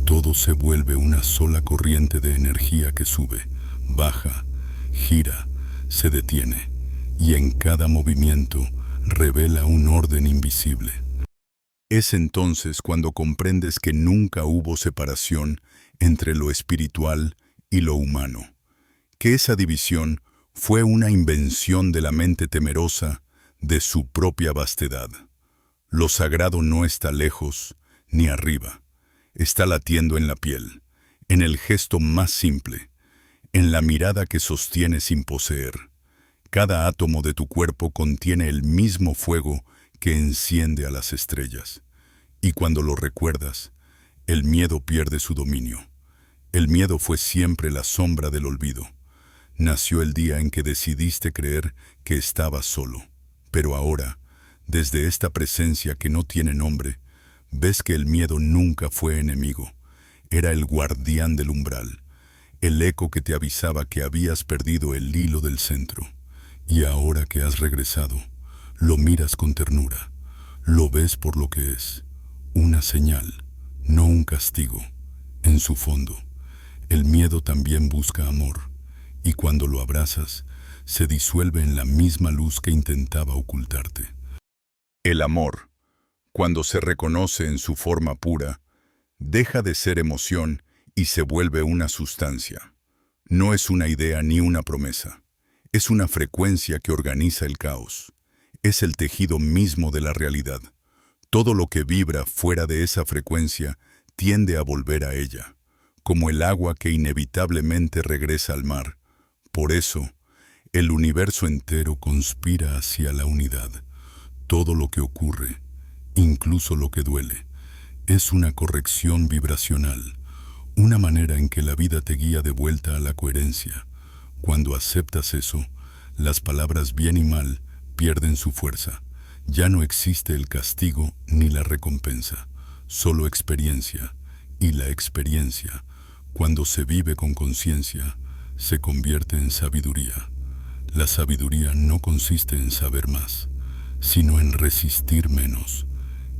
Todo se vuelve una sola corriente de energía que sube, baja, gira, se detiene y en cada movimiento revela un orden invisible. Es entonces cuando comprendes que nunca hubo separación entre lo espiritual y lo humano, que esa división fue una invención de la mente temerosa de su propia vastedad. Lo sagrado no está lejos ni arriba, está latiendo en la piel, en el gesto más simple, en la mirada que sostiene sin poseer. Cada átomo de tu cuerpo contiene el mismo fuego que enciende a las estrellas. Y cuando lo recuerdas, el miedo pierde su dominio. El miedo fue siempre la sombra del olvido. Nació el día en que decidiste creer que estabas solo. Pero ahora, desde esta presencia que no tiene nombre, ves que el miedo nunca fue enemigo. Era el guardián del umbral, el eco que te avisaba que habías perdido el hilo del centro. Y ahora que has regresado, lo miras con ternura, lo ves por lo que es, una señal, no un castigo. En su fondo, el miedo también busca amor, y cuando lo abrazas, se disuelve en la misma luz que intentaba ocultarte. El amor, cuando se reconoce en su forma pura, deja de ser emoción y se vuelve una sustancia. No es una idea ni una promesa. Es una frecuencia que organiza el caos. Es el tejido mismo de la realidad. Todo lo que vibra fuera de esa frecuencia tiende a volver a ella, como el agua que inevitablemente regresa al mar. Por eso, el universo entero conspira hacia la unidad. Todo lo que ocurre, incluso lo que duele, es una corrección vibracional, una manera en que la vida te guía de vuelta a la coherencia. Cuando aceptas eso, las palabras bien y mal pierden su fuerza. Ya no existe el castigo ni la recompensa, solo experiencia. Y la experiencia, cuando se vive con conciencia, se convierte en sabiduría. La sabiduría no consiste en saber más, sino en resistir menos.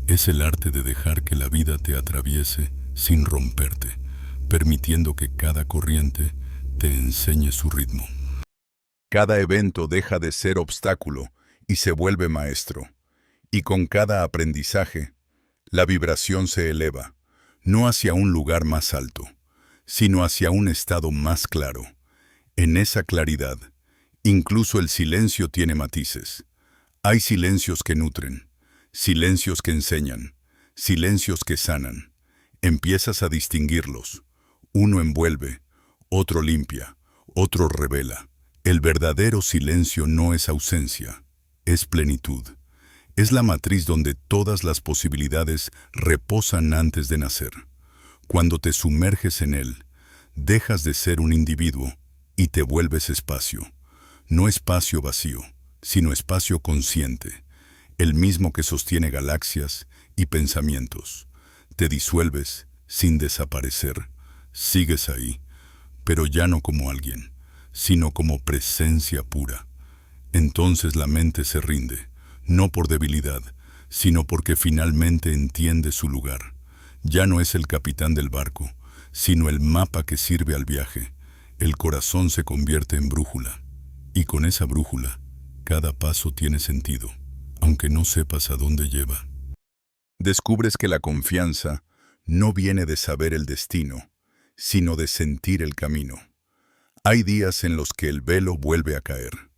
Es el arte de dejar que la vida te atraviese sin romperte, permitiendo que cada corriente te enseñe su ritmo. Cada evento deja de ser obstáculo y se vuelve maestro. Y con cada aprendizaje, la vibración se eleva, no hacia un lugar más alto, sino hacia un estado más claro. En esa claridad, incluso el silencio tiene matices. Hay silencios que nutren, silencios que enseñan, silencios que sanan. Empiezas a distinguirlos. Uno envuelve, otro limpia, otro revela. El verdadero silencio no es ausencia, es plenitud. Es la matriz donde todas las posibilidades reposan antes de nacer. Cuando te sumerges en él, dejas de ser un individuo y te vuelves espacio. No espacio vacío, sino espacio consciente, el mismo que sostiene galaxias y pensamientos. Te disuelves sin desaparecer, sigues ahí, pero ya no como alguien, sino como presencia pura. Entonces la mente se rinde, no por debilidad, sino porque finalmente entiende su lugar. Ya no es el capitán del barco, sino el mapa que sirve al viaje. El corazón se convierte en brújula, y con esa brújula, cada paso tiene sentido, aunque no sepas a dónde lleva. Descubres que la confianza no viene de saber el destino, sino de sentir el camino. Hay días en los que el velo vuelve a caer,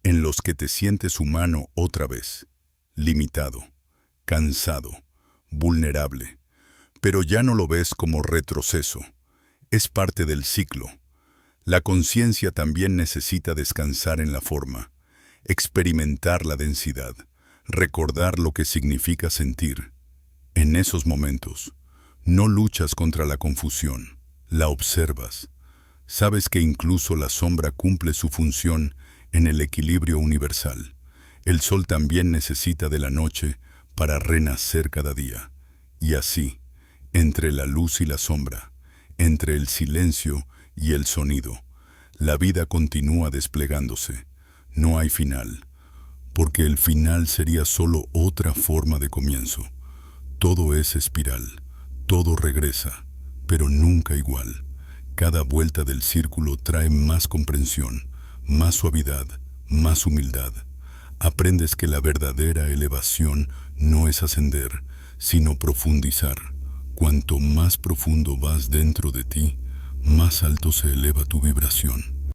en los que te sientes humano otra vez, limitado, cansado, vulnerable, pero ya no lo ves como retroceso, es parte del ciclo. La conciencia también necesita descansar en la forma, experimentar la densidad, recordar lo que significa sentir. En esos momentos, no luchas contra la confusión, la observas. Sabes que incluso la sombra cumple su función en el equilibrio universal. El sol también necesita de la noche para renacer cada día. Y así, entre la luz y la sombra, entre el silencio y el sonido, la vida continúa desplegándose. No hay final, porque el final sería solo otra forma de comienzo. Todo es espiral, todo regresa, pero nunca igual. Cada vuelta del círculo trae más comprensión, más suavidad, más humildad. Aprendes que la verdadera elevación no es ascender, sino profundizar. Cuanto más profundo vas dentro de ti, más alto se eleva tu vibración.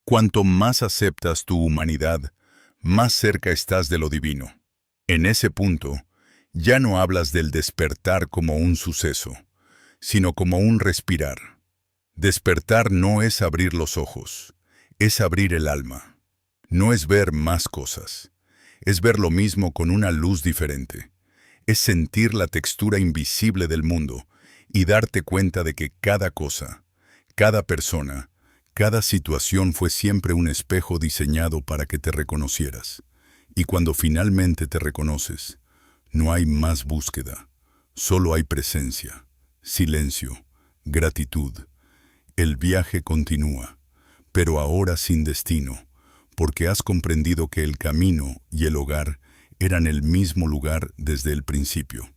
Cuanto más aceptas tu humanidad, más cerca estás de lo divino. En ese punto, ya no hablas del despertar como un suceso, sino como un respirar. Despertar no es abrir los ojos, es abrir el alma. No es ver más cosas, es ver lo mismo con una luz diferente. Es sentir la textura invisible del mundo y darte cuenta de que cada cosa, cada persona, cada situación fue siempre un espejo diseñado para que te reconocieras. Y cuando finalmente te reconoces, no hay más búsqueda, solo hay presencia, silencio, gratitud. El viaje continúa, pero ahora sin destino, porque has comprendido que el camino y el hogar eran el mismo lugar desde el principio.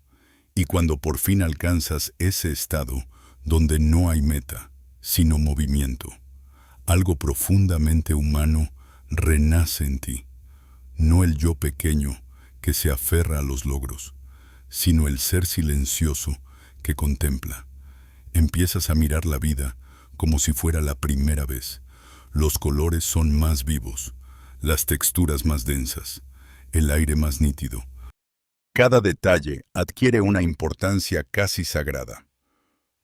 Y cuando por fin alcanzas ese estado donde no hay meta, sino movimiento, algo profundamente humano renace en ti. No el yo pequeño que se aferra a los logros, sino el ser silencioso que contempla. Empiezas a mirar la vida como si fuera la primera vez. Los colores son más vivos, las texturas más densas, el aire más nítido. Cada detalle adquiere una importancia casi sagrada,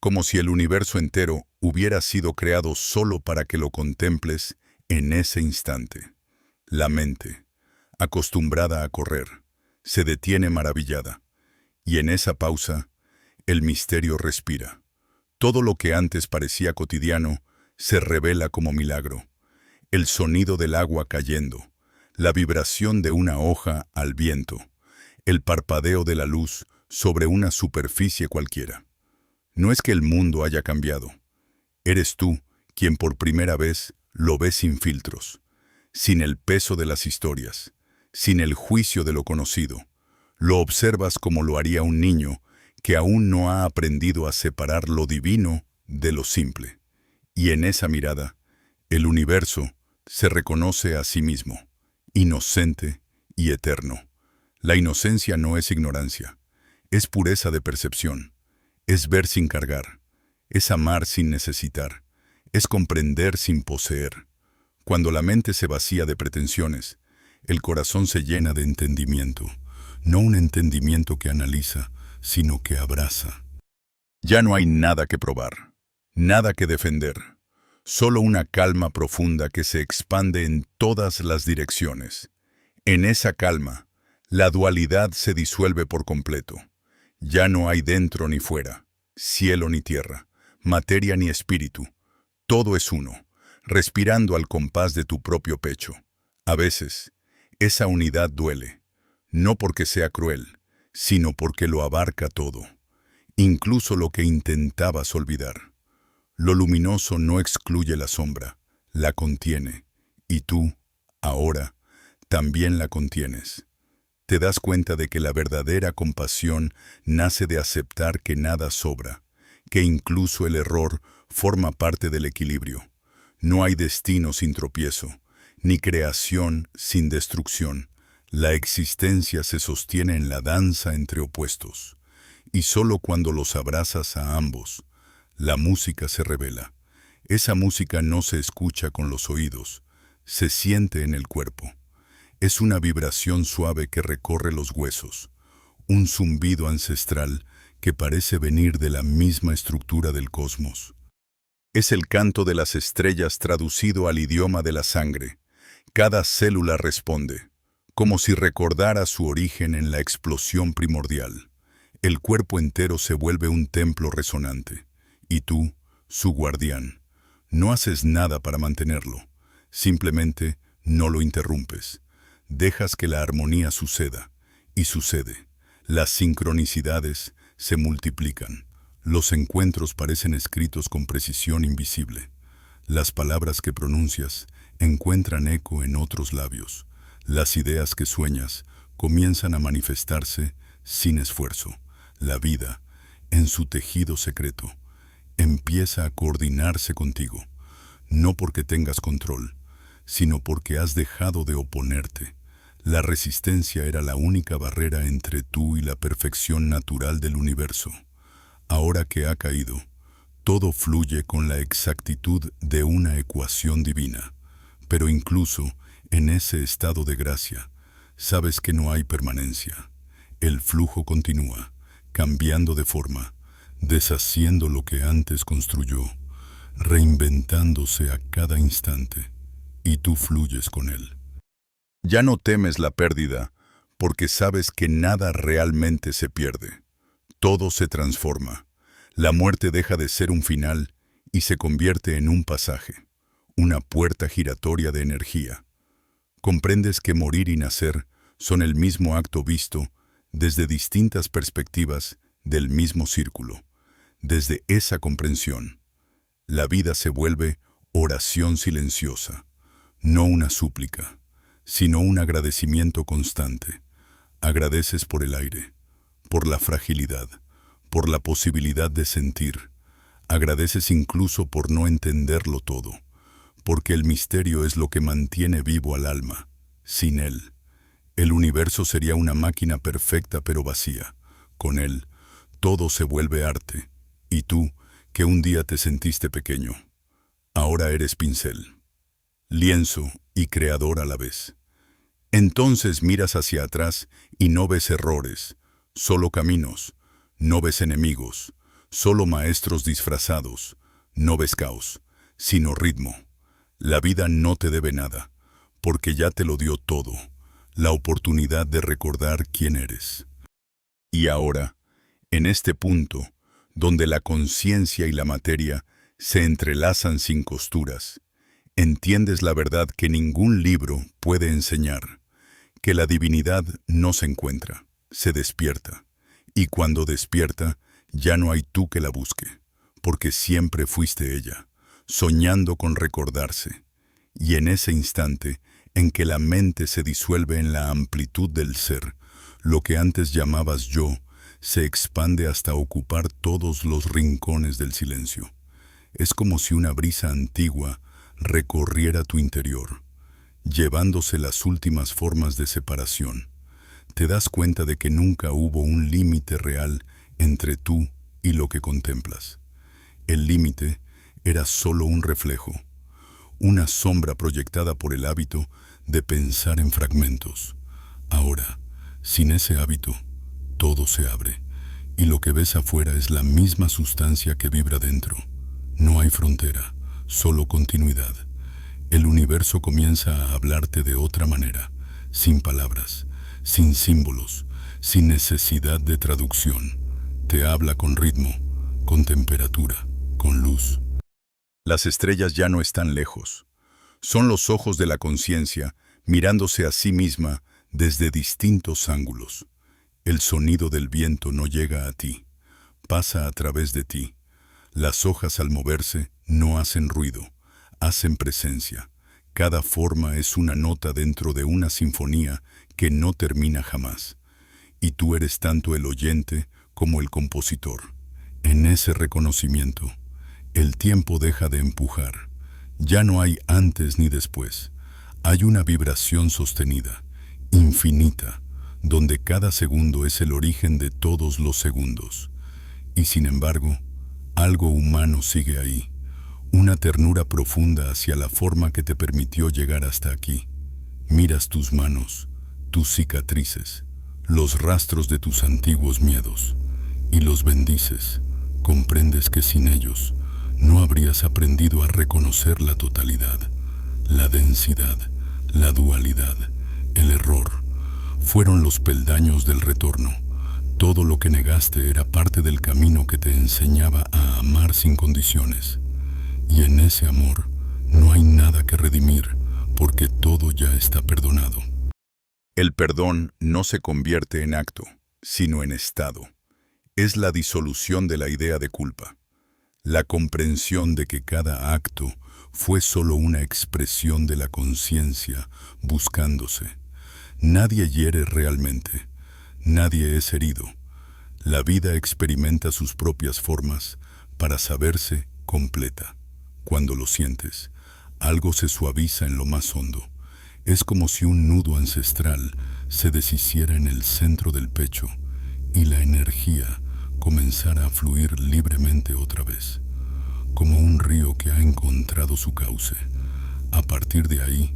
como si el universo entero hubiera sido creado solo para que lo contemples en ese instante. La mente, acostumbrada a correr, se detiene maravillada, y en esa pausa, el misterio respira. Todo lo que antes parecía cotidiano se revela como milagro. El sonido del agua cayendo, la vibración de una hoja al viento, el parpadeo de la luz sobre una superficie cualquiera. No es que el mundo haya cambiado. Eres tú quien por primera vez lo ves sin filtros, sin el peso de las historias, sin el juicio de lo conocido. Lo observas como lo haría un niño que aún no ha aprendido a separar lo divino de lo simple. Y en esa mirada, el universo se reconoce a sí mismo, inocente y eterno. La inocencia no es ignorancia, es pureza de percepción, es ver sin cargar, es amar sin necesitar, es comprender sin poseer. Cuando la mente se vacía de pretensiones, el corazón se llena de entendimiento, no un entendimiento que analiza, sino que abraza. Ya no hay nada que probar, nada que defender, solo una calma profunda que se expande en todas las direcciones. En esa calma, la dualidad se disuelve por completo. Ya no hay dentro ni fuera, cielo ni tierra, materia ni espíritu. Todo es uno, respirando al compás de tu propio pecho. A veces, esa unidad duele, no porque sea cruel, sino porque lo abarca todo, incluso lo que intentabas olvidar. Lo luminoso no excluye la sombra, la contiene, y tú, ahora, también la contienes. Te das cuenta de que la verdadera compasión nace de aceptar que nada sobra, que incluso el error forma parte del equilibrio. No hay destino sin tropiezo, ni creación sin destrucción. La existencia se sostiene en la danza entre opuestos, y solo cuando los abrazas a ambos, la música se revela. Esa música no se escucha con los oídos, se siente en el cuerpo. Es una vibración suave que recorre los huesos, un zumbido ancestral que parece venir de la misma estructura del cosmos. Es el canto de las estrellas traducido al idioma de la sangre. Cada célula responde, como si recordara su origen en la explosión primordial. El cuerpo entero se vuelve un templo resonante, y tú, su guardián, no haces nada para mantenerlo, simplemente no lo interrumpes. Dejas que la armonía suceda, y sucede. Las sincronicidades se multiplican. Los encuentros parecen escritos con precisión invisible. Las palabras que pronuncias encuentran eco en otros labios. Las ideas que sueñas comienzan a manifestarse sin esfuerzo. La vida, en su tejido secreto, empieza a coordinarse contigo, no porque tengas control, sino porque has dejado de oponerte. La resistencia era la única barrera entre tú y la perfección natural del universo. Ahora que ha caído, todo fluye con la exactitud de una ecuación divina. Pero incluso en ese estado de gracia, sabes que no hay permanencia. El flujo continúa, cambiando de forma, deshaciendo lo que antes construyó, reinventándose a cada instante, y tú fluyes con él. Ya no temes la pérdida, porque sabes que nada realmente se pierde. Todo se transforma. La muerte deja de ser un final y se convierte en un pasaje, una puerta giratoria de energía. Comprendes que morir y nacer son el mismo acto visto desde distintas perspectivas del mismo círculo. Desde esa comprensión, la vida se vuelve oración silenciosa, no una súplica, sino un agradecimiento constante. Agradeces por el aire, por la fragilidad, por la posibilidad de sentir. Agradeces incluso por no entenderlo todo, porque el misterio es lo que mantiene vivo al alma. Sin él, el universo sería una máquina perfecta pero vacía. Con él, todo se vuelve arte. Y tú, que un día te sentiste pequeño, ahora eres pincel, lienzo y creador a la vez. Entonces miras hacia atrás y no ves errores, solo caminos. No ves enemigos, solo maestros disfrazados. No ves caos, sino ritmo. La vida no te debe nada, porque ya te lo dio todo, la oportunidad de recordar quién eres. Y ahora, en este punto, donde la conciencia y la materia se entrelazan sin costuras, entiendes la verdad que ningún libro puede enseñar, que la divinidad no se encuentra, se despierta. Y cuando despierta, ya no hay tú que la busque, porque siempre fuiste ella, soñando con recordarse. Y en ese instante, en que la mente se disuelve en la amplitud del ser, lo que antes llamabas yo, se expande hasta ocupar todos los rincones del silencio. Es como si una brisa antigua recorriera tu interior, llevándose las últimas formas de separación. Te das cuenta de que nunca hubo un límite real entre tú y lo que contemplas. El límite era solo un reflejo, una sombra proyectada por el hábito de pensar en fragmentos. Ahora, sin ese hábito, todo se abre, y lo que ves afuera es la misma sustancia que vibra dentro. No hay frontera, solo continuidad. El universo comienza a hablarte de otra manera, sin palabras, sin símbolos, sin necesidad de traducción. Te habla con ritmo, con temperatura, con luz. Las estrellas ya no están lejos. Son los ojos de la conciencia mirándose a sí misma desde distintos ángulos. El sonido del viento no llega a ti, pasa a través de ti. Las hojas al moverse no hacen ruido, hacen presencia. Cada forma es una nota dentro de una sinfonía que no termina jamás. Y tú eres tanto el oyente como el compositor. En ese reconocimiento, el tiempo deja de empujar. Ya no hay antes ni después. Hay una vibración sostenida, infinita, donde cada segundo es el origen de todos los segundos. Y sin embargo, algo humano sigue ahí, una ternura profunda hacia la forma que te permitió llegar hasta aquí. Miras tus manos, tus cicatrices, los rastros de tus antiguos miedos, y los bendices. Comprendes que sin ellos no habrías aprendido a reconocer la totalidad, la densidad, la dualidad, el error. Fueron los peldaños del retorno. Todo lo que negaste era parte del camino que te enseñaba a amar sin condiciones. Y en ese amor no hay nada que redimir, porque todo ya está perdonado. El perdón no se convierte en acto, sino en estado. Es la disolución de la idea de culpa. La comprensión de que cada acto fue solo una expresión de la conciencia buscándose. Nadie hiere realmente. Nadie es herido. La vida experimenta sus propias formas para saberse completa. Cuando lo sientes, algo se suaviza en lo más hondo. Es como si un nudo ancestral se deshiciera en el centro del pecho y la energía comenzara a fluir libremente otra vez, como un río que ha encontrado su cauce. A partir de ahí,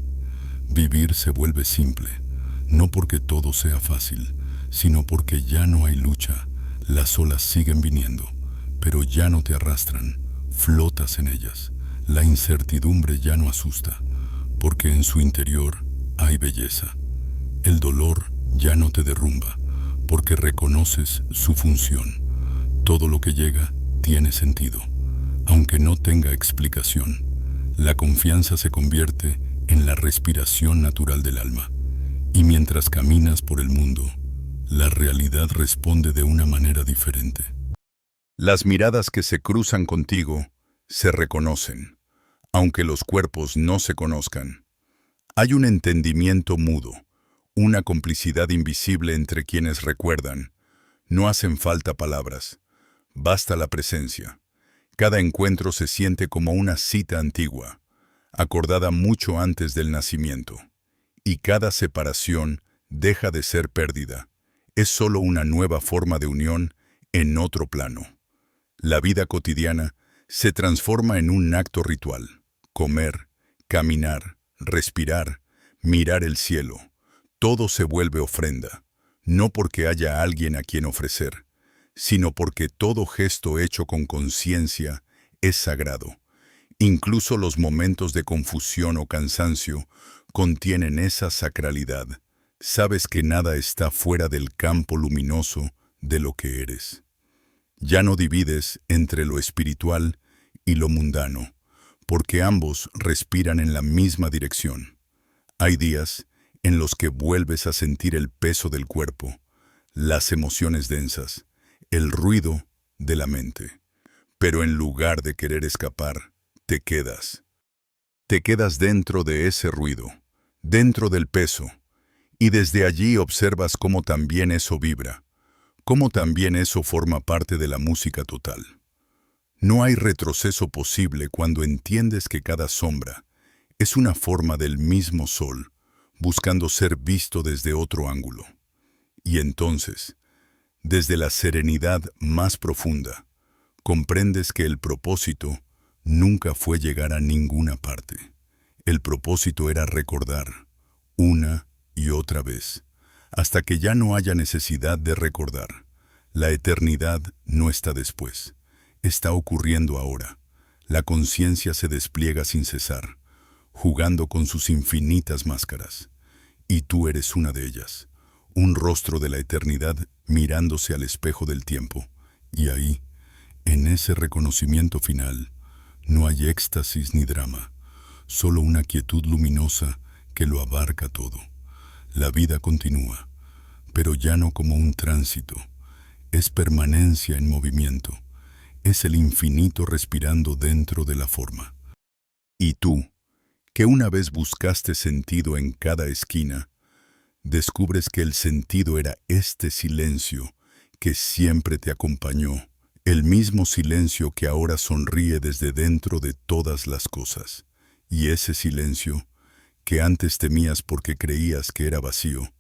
vivir se vuelve simple, no porque todo sea fácil, sino porque ya no hay lucha. Las olas siguen viniendo, pero ya no te arrastran, flotas en ellas. La incertidumbre ya no asusta, porque en su interior hay belleza. El dolor ya no te derrumba, porque reconoces su función. Todo lo que llega tiene sentido, aunque no tenga explicación. La confianza se convierte en la respiración natural del alma. Y mientras caminas por el mundo, la realidad responde de una manera diferente. Las miradas que se cruzan contigo se reconocen, aunque los cuerpos no se conozcan. Hay un entendimiento mudo, una complicidad invisible entre quienes recuerdan. No hacen falta palabras, basta la presencia. Cada encuentro se siente como una cita antigua, acordada mucho antes del nacimiento. Y cada separación deja de ser pérdida. Es solo una nueva forma de unión en otro plano. La vida cotidiana se transforma en un acto ritual. Comer, caminar, respirar, mirar el cielo. Todo se vuelve ofrenda, no porque haya alguien a quien ofrecer, sino porque todo gesto hecho con conciencia es sagrado. Incluso los momentos de confusión o cansancio contienen esa sacralidad. Sabes que nada está fuera del campo luminoso de lo que eres. Ya no divides entre lo espiritual y lo mundano, porque ambos respiran en la misma dirección. Hay días en los que vuelves a sentir el peso del cuerpo, las emociones densas, el ruido de la mente. Pero en lugar de querer escapar, te quedas. Te quedas dentro de ese ruido, dentro del peso, y desde allí observas cómo también eso vibra, cómo también eso forma parte de la música total. No hay retroceso posible cuando entiendes que cada sombra es una forma del mismo sol, buscando ser visto desde otro ángulo. Y entonces, desde la serenidad más profunda, comprendes que el propósito nunca fue llegar a ninguna parte. El propósito era recordar, una y otra vez, hasta que ya no haya necesidad de recordar. La eternidad no está después, está ocurriendo ahora. La conciencia se despliega sin cesar, jugando con sus infinitas máscaras. Y tú eres una de ellas, un rostro de la eternidad mirándose al espejo del tiempo. Y ahí, en ese reconocimiento final, no hay éxtasis ni drama, solo una quietud luminosa que lo abarca todo. La vida continúa, pero ya no como un tránsito, es permanencia en movimiento. Es el infinito respirando dentro de la forma. Y tú, que una vez buscaste sentido en cada esquina, descubres que el sentido era este silencio que siempre te acompañó, el mismo silencio que ahora sonríe desde dentro de todas las cosas. Y ese silencio, que antes temías porque creías que era vacío,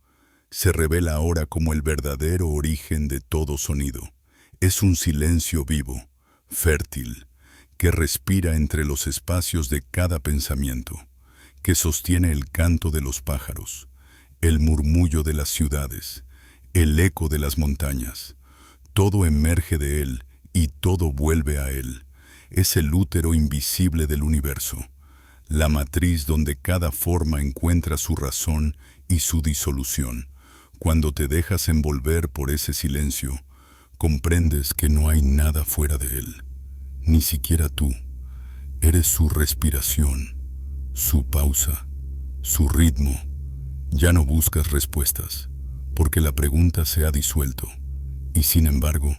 se revela ahora como el verdadero origen de todo sonido. Es un silencio vivo, fértil, que respira entre los espacios de cada pensamiento, que sostiene el canto de los pájaros, el murmullo de las ciudades, el eco de las montañas. Todo emerge de él y todo vuelve a él. Es el útero invisible del universo, la matriz donde cada forma encuentra su razón y su disolución. Cuando te dejas envolver por ese silencio, comprendes que no hay nada fuera de él, ni siquiera tú. Eres su respiración, su pausa, su ritmo. Ya no buscas respuestas, porque la pregunta se ha disuelto, y sin embargo,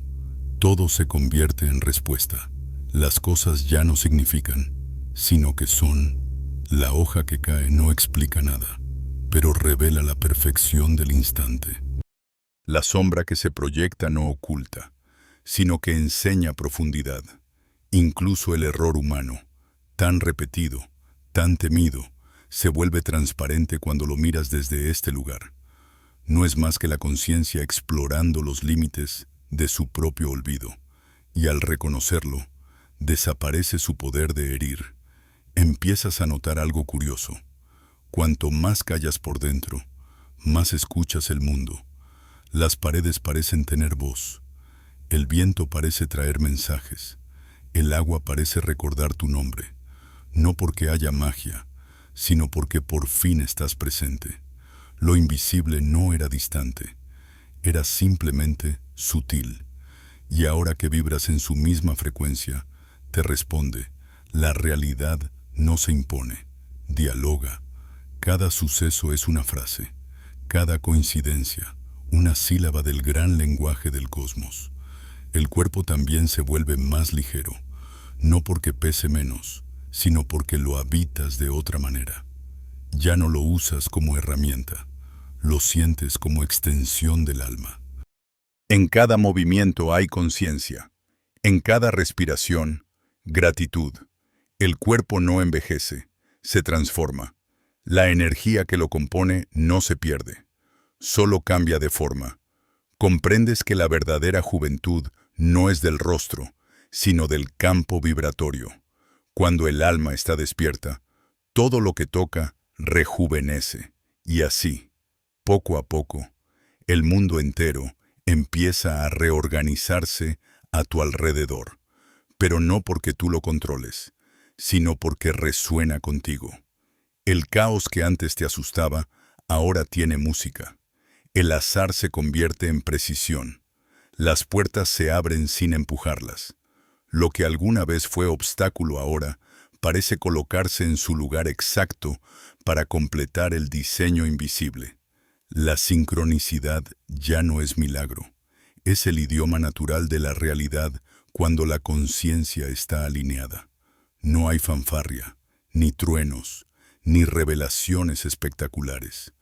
todo se convierte en respuesta. Las cosas ya no significan, sino que son. La hoja que cae no explica nada, pero revela la perfección del instante. La sombra que se proyecta no oculta, sino que enseña profundidad. Incluso el error humano, tan repetido, tan temido, se vuelve transparente cuando lo miras desde este lugar. No es más que la conciencia explorando los límites de su propio olvido, y al reconocerlo, desaparece su poder de herir. Empiezas a notar algo curioso. Cuanto más callas por dentro, más escuchas el mundo. Las paredes parecen tener voz. El viento parece traer mensajes. El agua parece recordar tu nombre. No porque haya magia, sino porque por fin estás presente. Lo invisible no era distante, era simplemente sutil. Y ahora que vibras en su misma frecuencia, te responde, la realidad no se impone, dialoga. Cada suceso es una frase, cada coincidencia, una sílaba del gran lenguaje del cosmos. El cuerpo también se vuelve más ligero, no porque pese menos, sino porque lo habitas de otra manera. Ya no lo usas como herramienta, lo sientes como extensión del alma. En cada movimiento hay conciencia, en cada respiración, gratitud. El cuerpo no envejece, se transforma. La energía que lo compone no se pierde, solo cambia de forma. Comprendes que la verdadera juventud no es del rostro, sino del campo vibratorio. Cuando el alma está despierta, todo lo que toca rejuvenece. Y así, poco a poco, el mundo entero empieza a reorganizarse a tu alrededor. Pero no porque tú lo controles, sino porque resuena contigo. El caos que antes te asustaba, ahora tiene música. El azar se convierte en precisión. Las puertas se abren sin empujarlas. Lo que alguna vez fue obstáculo ahora parece colocarse en su lugar exacto para completar el diseño invisible. La sincronicidad ya no es milagro. Es el idioma natural de la realidad cuando la conciencia está alineada. No hay fanfarria, ni truenos, ni revelaciones espectaculares.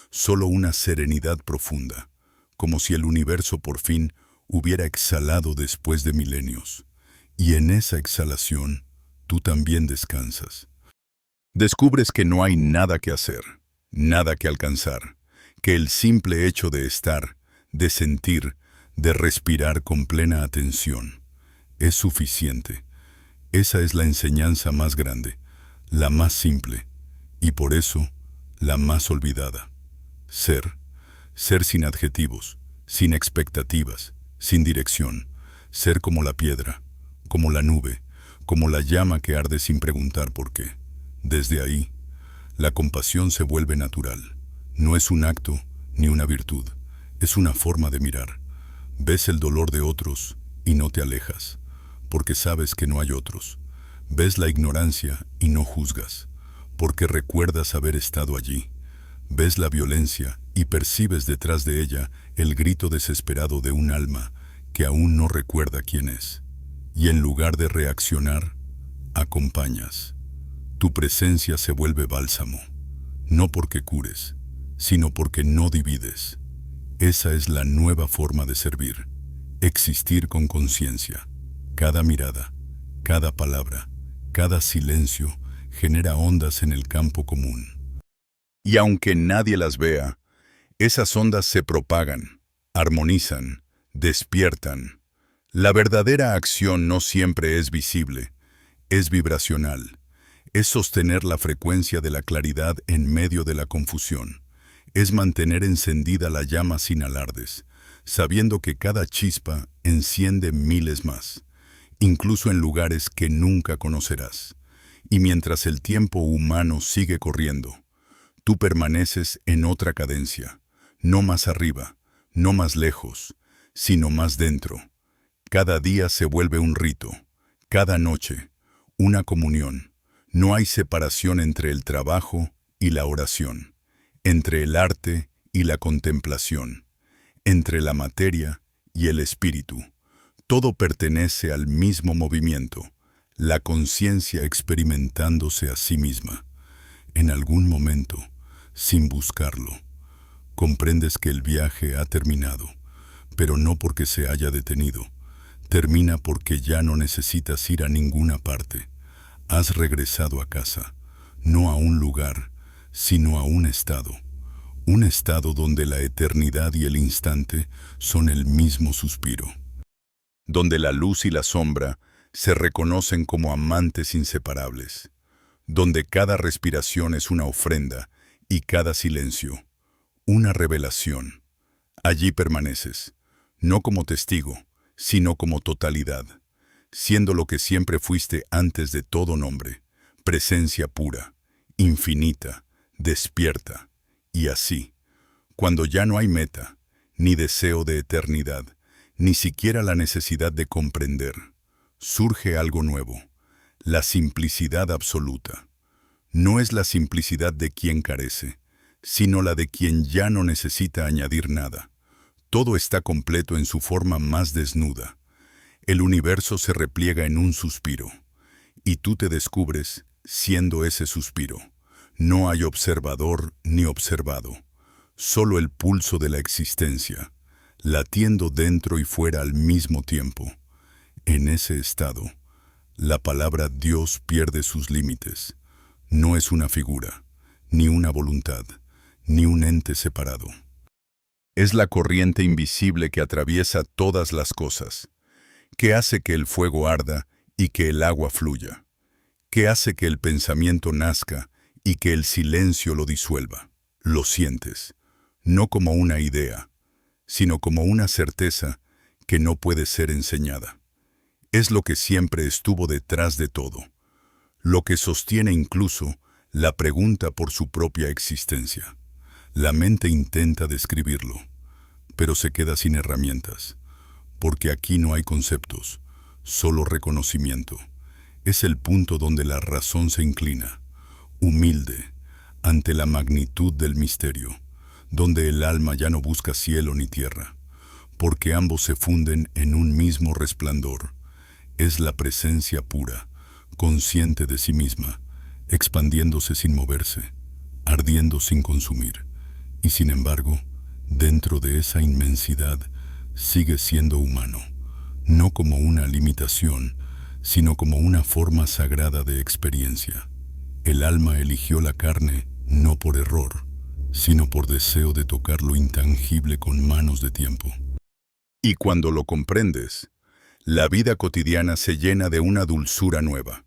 Solo una serenidad profunda, como si el universo por fin hubiera exhalado después de milenios. Y en esa exhalación, tú también descansas. Descubres que no hay nada que hacer, nada que alcanzar, que el simple hecho de estar, de sentir, de respirar con plena atención, es suficiente. Esa es la enseñanza más grande, la más simple, y por eso, la más olvidada. Ser sin adjetivos, sin expectativas, sin dirección, ser como la piedra, como la nube, como la llama que arde sin preguntar por qué. Desde ahí, la compasión se vuelve natural. No es un acto ni una virtud, es una forma de mirar. Ves el dolor de otros y no te alejas, porque sabes que no hay otros. Ves la ignorancia y no juzgas, porque recuerdas haber estado allí. Ves la violencia y percibes detrás de ella el grito desesperado de un alma que aún no recuerda quién es. y en lugar de reaccionar, acompañas. Tu presencia se vuelve bálsamo, no porque cures, sino porque no divides. Esa es la nueva forma de servir, existir con conciencia. Cada mirada, cada palabra, cada silencio genera ondas en el campo común. Y aunque nadie las vea, esas ondas se propagan, armonizan, despiertan. La verdadera acción no siempre es visible, es vibracional. Es sostener la frecuencia de la claridad en medio de la confusión. Es mantener encendida la llama sin alardes, sabiendo que cada chispa enciende miles más, incluso en lugares que nunca conocerás. Y mientras el tiempo humano sigue corriendo, tú permaneces en otra cadencia, no más arriba, no más lejos, sino más dentro. Cada día se vuelve un rito, cada noche, una comunión. No hay separación entre el trabajo y la oración, entre el arte y la contemplación, entre la materia y el espíritu. Todo pertenece al mismo movimiento, la conciencia experimentándose a sí misma. En algún momento, sin buscarlo, comprendes que el viaje ha terminado, pero no porque se haya detenido. Termina porque ya no necesitas ir a ninguna parte. Has regresado a casa, no a un lugar, sino a un estado donde la eternidad y el instante son el mismo suspiro, donde la luz y la sombra se reconocen como amantes inseparables, donde cada respiración es una ofrenda y cada silencio, una revelación. Allí permaneces, no como testigo, sino como totalidad, siendo lo que siempre fuiste antes de todo nombre, presencia pura, infinita, despierta. Y así, cuando ya no hay meta, ni deseo de eternidad, ni siquiera la necesidad de comprender, surge algo nuevo, la simplicidad absoluta. No es la simplicidad de quien carece, sino la de quien ya no necesita añadir nada. Todo está completo en su forma más desnuda. El universo se repliega en un suspiro, y tú te descubres siendo ese suspiro. No hay observador ni observado, solo el pulso de la existencia, latiendo dentro y fuera al mismo tiempo. En ese estado, la palabra Dios pierde sus límites. No es una figura, ni una voluntad, ni un ente separado. Es la corriente invisible que atraviesa todas las cosas, que hace que el fuego arda y que el agua fluya, que hace que el pensamiento nazca y que el silencio lo disuelva. Lo sientes, no como una idea, sino como una certeza que no puede ser enseñada. Es lo que siempre estuvo detrás de todo, lo que sostiene incluso la pregunta por su propia existencia. La mente intenta describirlo, pero se queda sin herramientas. Porque aquí no hay conceptos, solo reconocimiento. Es el punto donde la razón se inclina, humilde, ante la magnitud del misterio, donde el alma ya no busca cielo ni tierra, porque ambos se funden en un mismo resplandor. Es la presencia pura, consciente de sí misma, expandiéndose sin moverse, ardiendo sin consumir, y sin embargo, dentro de esa inmensidad, sigue siendo humano, no como una limitación, sino como una forma sagrada de experiencia. El alma eligió la carne no por error, sino por deseo de tocar lo intangible con manos de tiempo. Y cuando lo comprendes, la vida cotidiana se llena de una dulzura nueva.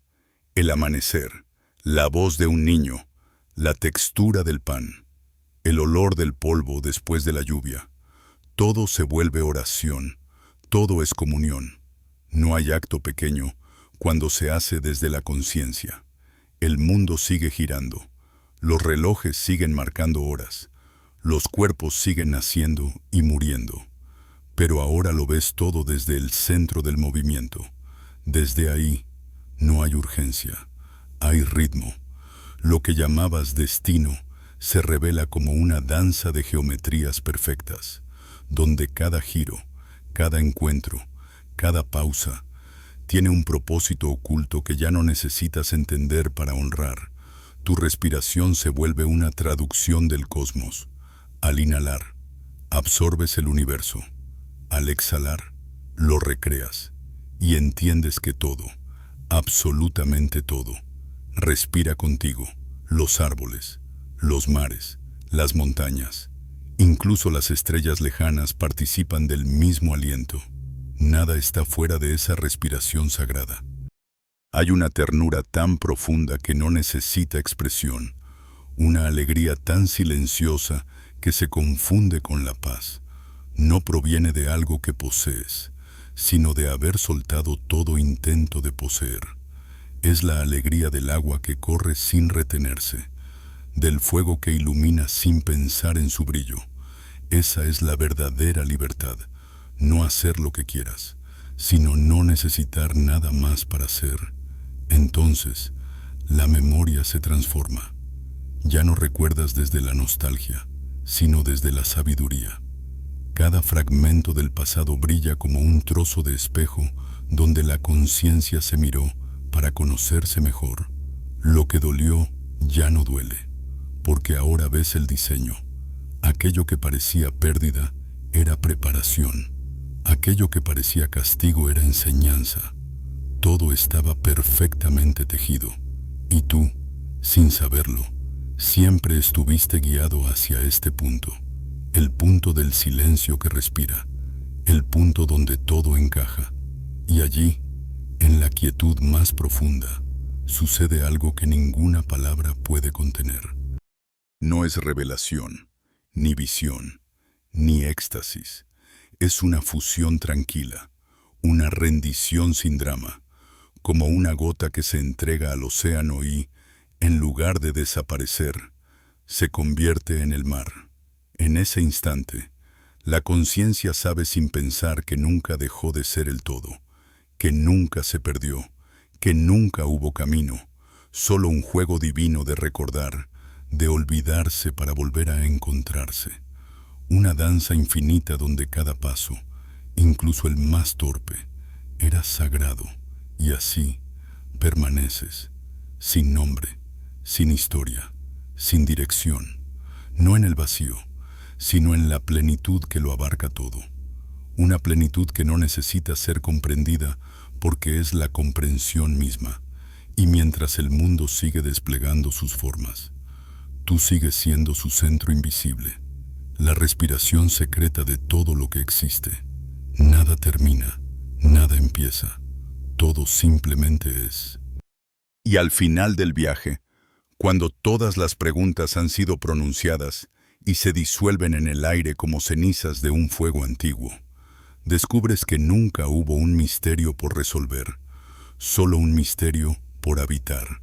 El amanecer, la voz de un niño, la textura del pan, el olor del polvo después de la lluvia. Todo se vuelve oración, todo es comunión. No hay acto pequeño cuando se hace desde la conciencia. El mundo sigue girando, los relojes siguen marcando horas, los cuerpos siguen naciendo y muriendo. Pero ahora lo ves todo desde el centro del movimiento. Desde ahí no hay urgencia, hay ritmo. Lo que llamabas destino se revela como una danza de geometrías perfectas, donde cada giro, cada encuentro, cada pausa, Tiene un propósito oculto que ya no necesitas entender para honrar. Tu respiración se vuelve una traducción del cosmos. Al inhalar, absorbes el universo. Al exhalar, lo recreas y entiendes que todo, absolutamente todo, respira contigo. Los árboles, los mares, las montañas, incluso las estrellas lejanas participan del mismo aliento. Nada está fuera de esa respiración sagrada. Hay una ternura tan profunda que no necesita expresión, una alegría tan silenciosa que se confunde con la paz. No proviene de algo que posees, sino de haber soltado todo intento de poseer. Es la alegría del agua que corre sin retenerse, del fuego que ilumina sin pensar en su brillo. Esa es la verdadera libertad, no hacer lo que quieras, sino no necesitar nada más para ser. Entonces, la memoria se transforma. Ya no recuerdas desde la nostalgia, sino desde la sabiduría. Cada fragmento del pasado brilla como un trozo de espejo donde la conciencia se miró para conocerse mejor. Lo que dolió ya no duele, porque ahora ves el diseño. Aquello que parecía pérdida era preparación. Aquello que parecía castigo era enseñanza. Todo estaba perfectamente tejido. Y tú, sin saberlo, siempre estuviste guiado hacia este punto. El punto del silencio que respira. El punto donde todo encaja. Y allí, en la quietud más profunda, sucede algo que ninguna palabra puede contener. No es revelación, ni visión, ni éxtasis. Es una fusión tranquila, una rendición sin drama, como una gota que se entrega al océano y, en lugar de desaparecer, se convierte en el mar. En ese instante, la conciencia sabe sin pensar que nunca dejó de ser el todo, que nunca se perdió, que nunca hubo camino, solo un juego divino de recordar, de olvidarse para volver a encontrarse. Una danza infinita donde cada paso, incluso el más torpe, era sagrado, y así permaneces, sin nombre, sin historia, sin dirección, no en el vacío, sino en la plenitud que lo abarca todo. Una plenitud que no necesita ser comprendida porque es la comprensión misma, y mientras el mundo sigue desplegando sus formas, tú sigues siendo su centro invisible, la respiración secreta de todo lo que existe. Nada termina, nada empieza, todo simplemente es. Y al final del viaje, cuando todas las preguntas han sido pronunciadas y se disuelven en el aire como cenizas de un fuego antiguo, descubres que nunca hubo un misterio por resolver, solo un misterio por habitar.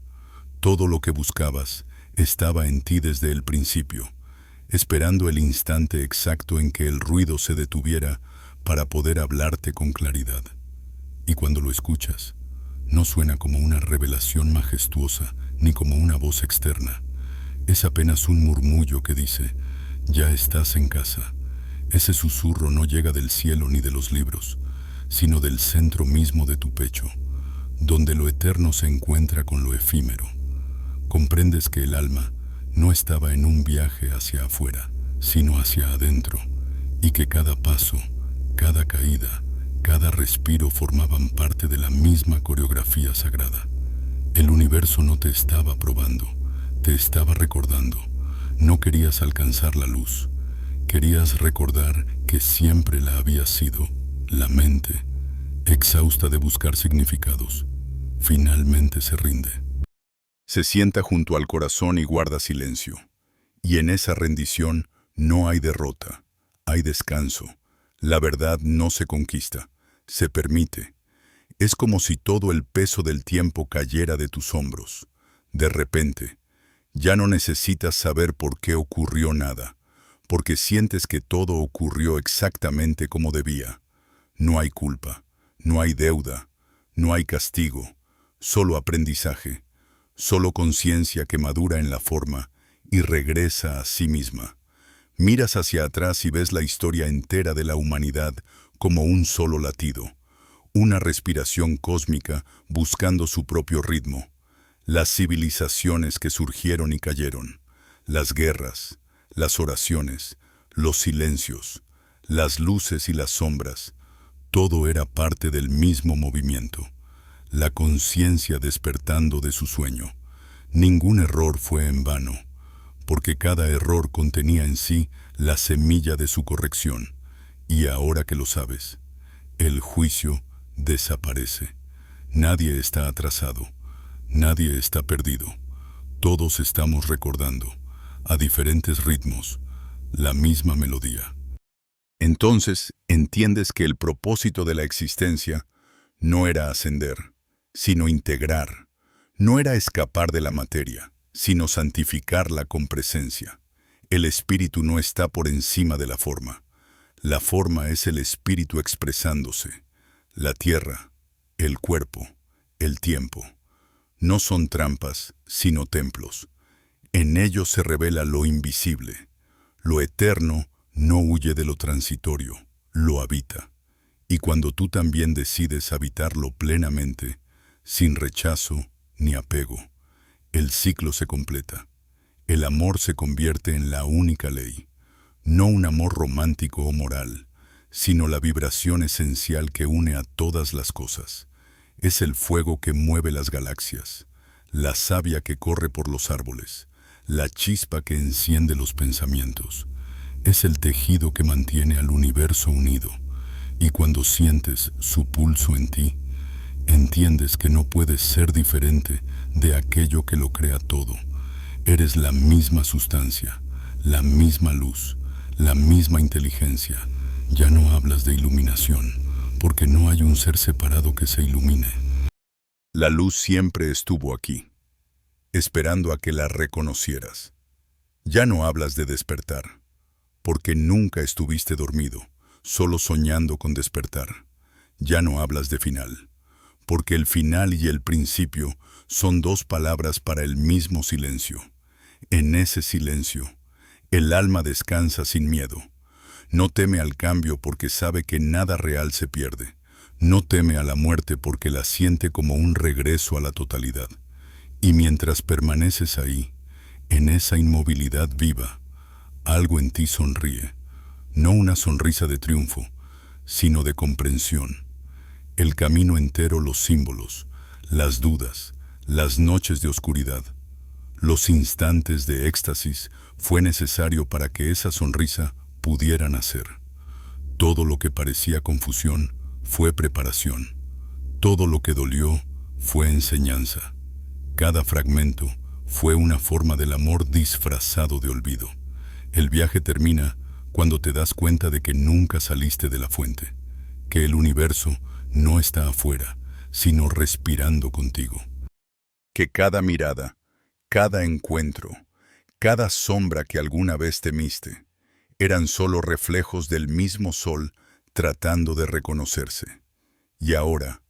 Todo lo que buscabas estaba en ti desde el principio, esperando el instante exacto en que el ruido se detuviera para poder hablarte con claridad. Y cuando lo escuchas, no suena como una revelación majestuosa ni como una voz externa. Es apenas un murmullo que dice, ya estás en casa. Ese susurro no llega del cielo ni de los libros, sino del centro mismo de tu pecho, donde lo eterno se encuentra con lo efímero. Comprendes que el alma no estaba en un viaje hacia afuera, sino hacia adentro, y que cada paso, cada caída, cada respiro formaban parte de la misma coreografía sagrada. El universo no te estaba probando, te estaba recordando. No querías alcanzar la luz, querías recordar que siempre la había sido. La mente, exhausta de buscar significados, finalmente se rinde. Se sienta junto al corazón y guarda silencio. Y en esa rendición no hay derrota, hay descanso. La verdad no se conquista, se permite. Es como si todo el peso del tiempo cayera de tus hombros. De repente, ya no necesitas saber por qué ocurrió nada, porque sientes que todo ocurrió exactamente como debía. No hay culpa, no hay deuda, no hay castigo, solo aprendizaje, solo conciencia que madura en la forma y regresa a sí misma. Miras hacia atrás y ves la historia entera de la humanidad como un solo latido, una respiración cósmica buscando su propio ritmo, las civilizaciones que surgieron y cayeron, las guerras, las oraciones, los silencios, las luces y las sombras, todo era parte del mismo movimiento, la conciencia despertando de su sueño. Ningún error fue en vano, porque cada error contenía en sí la semilla de su corrección. Y ahora que lo sabes, el juicio desaparece. Nadie está atrasado, nadie está perdido. Todos estamos recordando, a diferentes ritmos, la misma melodía. Entonces entiendes que el propósito de la existencia no era ascender, sino integrar. No era escapar de la materia, sino santificarla con presencia. El espíritu no está por encima de la forma. La forma es el espíritu expresándose. La tierra, el cuerpo, el tiempo. No son trampas, sino templos. En ellos se revela lo invisible. Lo eterno no huye de lo transitorio, lo habita. Y cuando tú también decides habitarlo plenamente, sin rechazo ni apego, el ciclo se completa. El amor se convierte en la única ley. No un amor romántico o moral, sino la vibración esencial que une a todas las cosas. Es el fuego que mueve las galaxias, la savia que corre por los árboles, la chispa que enciende los pensamientos. Es el tejido que mantiene al universo unido. Y cuando sientes su pulso en ti, entiendes que no puedes ser diferente de aquello que lo crea todo. Eres la misma sustancia, la misma luz, la misma inteligencia. Ya no hablas de iluminación, porque no hay un ser separado que se ilumine. La luz siempre estuvo aquí, esperando a que la reconocieras. Ya no hablas de despertar, porque nunca estuviste dormido, solo soñando con despertar. Ya no hablas de final, porque el final y el principio son dos palabras para el mismo silencio. En ese silencio, el alma descansa sin miedo. No teme al cambio porque sabe que nada real se pierde. No teme a la muerte porque la siente como un regreso a la totalidad. Y mientras permaneces ahí, en esa inmovilidad viva, algo en ti sonríe. No una sonrisa de triunfo, sino de comprensión. El camino entero, los símbolos, las dudas, las noches de oscuridad, los instantes de éxtasis, fue necesario para que esa sonrisa pudiera nacer. Todo lo que parecía confusión fue preparación. Todo lo que dolió fue enseñanza. Cada fragmento fue una forma del amor disfrazado de olvido. El viaje termina cuando te das cuenta de que nunca saliste de la fuente, que el universo no está afuera, sino respirando contigo. Que cada mirada, cada encuentro, cada sombra que alguna vez temiste, eran solo reflejos del mismo sol tratando de reconocerse. Y ahora,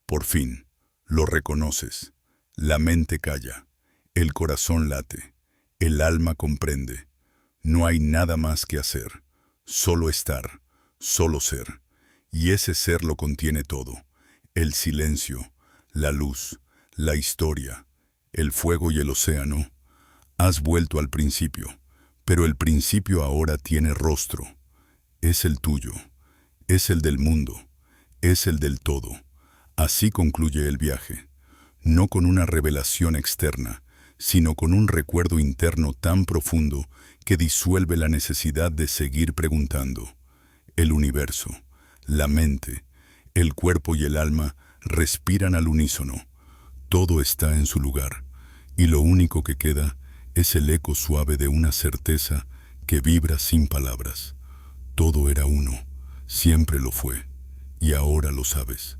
por fin, lo reconoces. La mente calla, el corazón late, el alma comprende. No hay nada más que hacer, solo estar, solo ser. Y ese ser lo contiene todo: el silencio, la luz, la historia, el fuego y el océano. Has vuelto al principio, pero el principio ahora tiene rostro. Es el tuyo, es el del mundo, es el del todo. Así concluye el viaje, no con una revelación externa, sino con un recuerdo interno tan profundo que disuelve la necesidad de seguir preguntando. El universo, la mente, el cuerpo y el alma respiran al unísono. Todo está en su lugar, y lo único que queda es el eco suave de una certeza que vibra sin palabras. Todo era uno, siempre lo fue, y ahora lo sabes.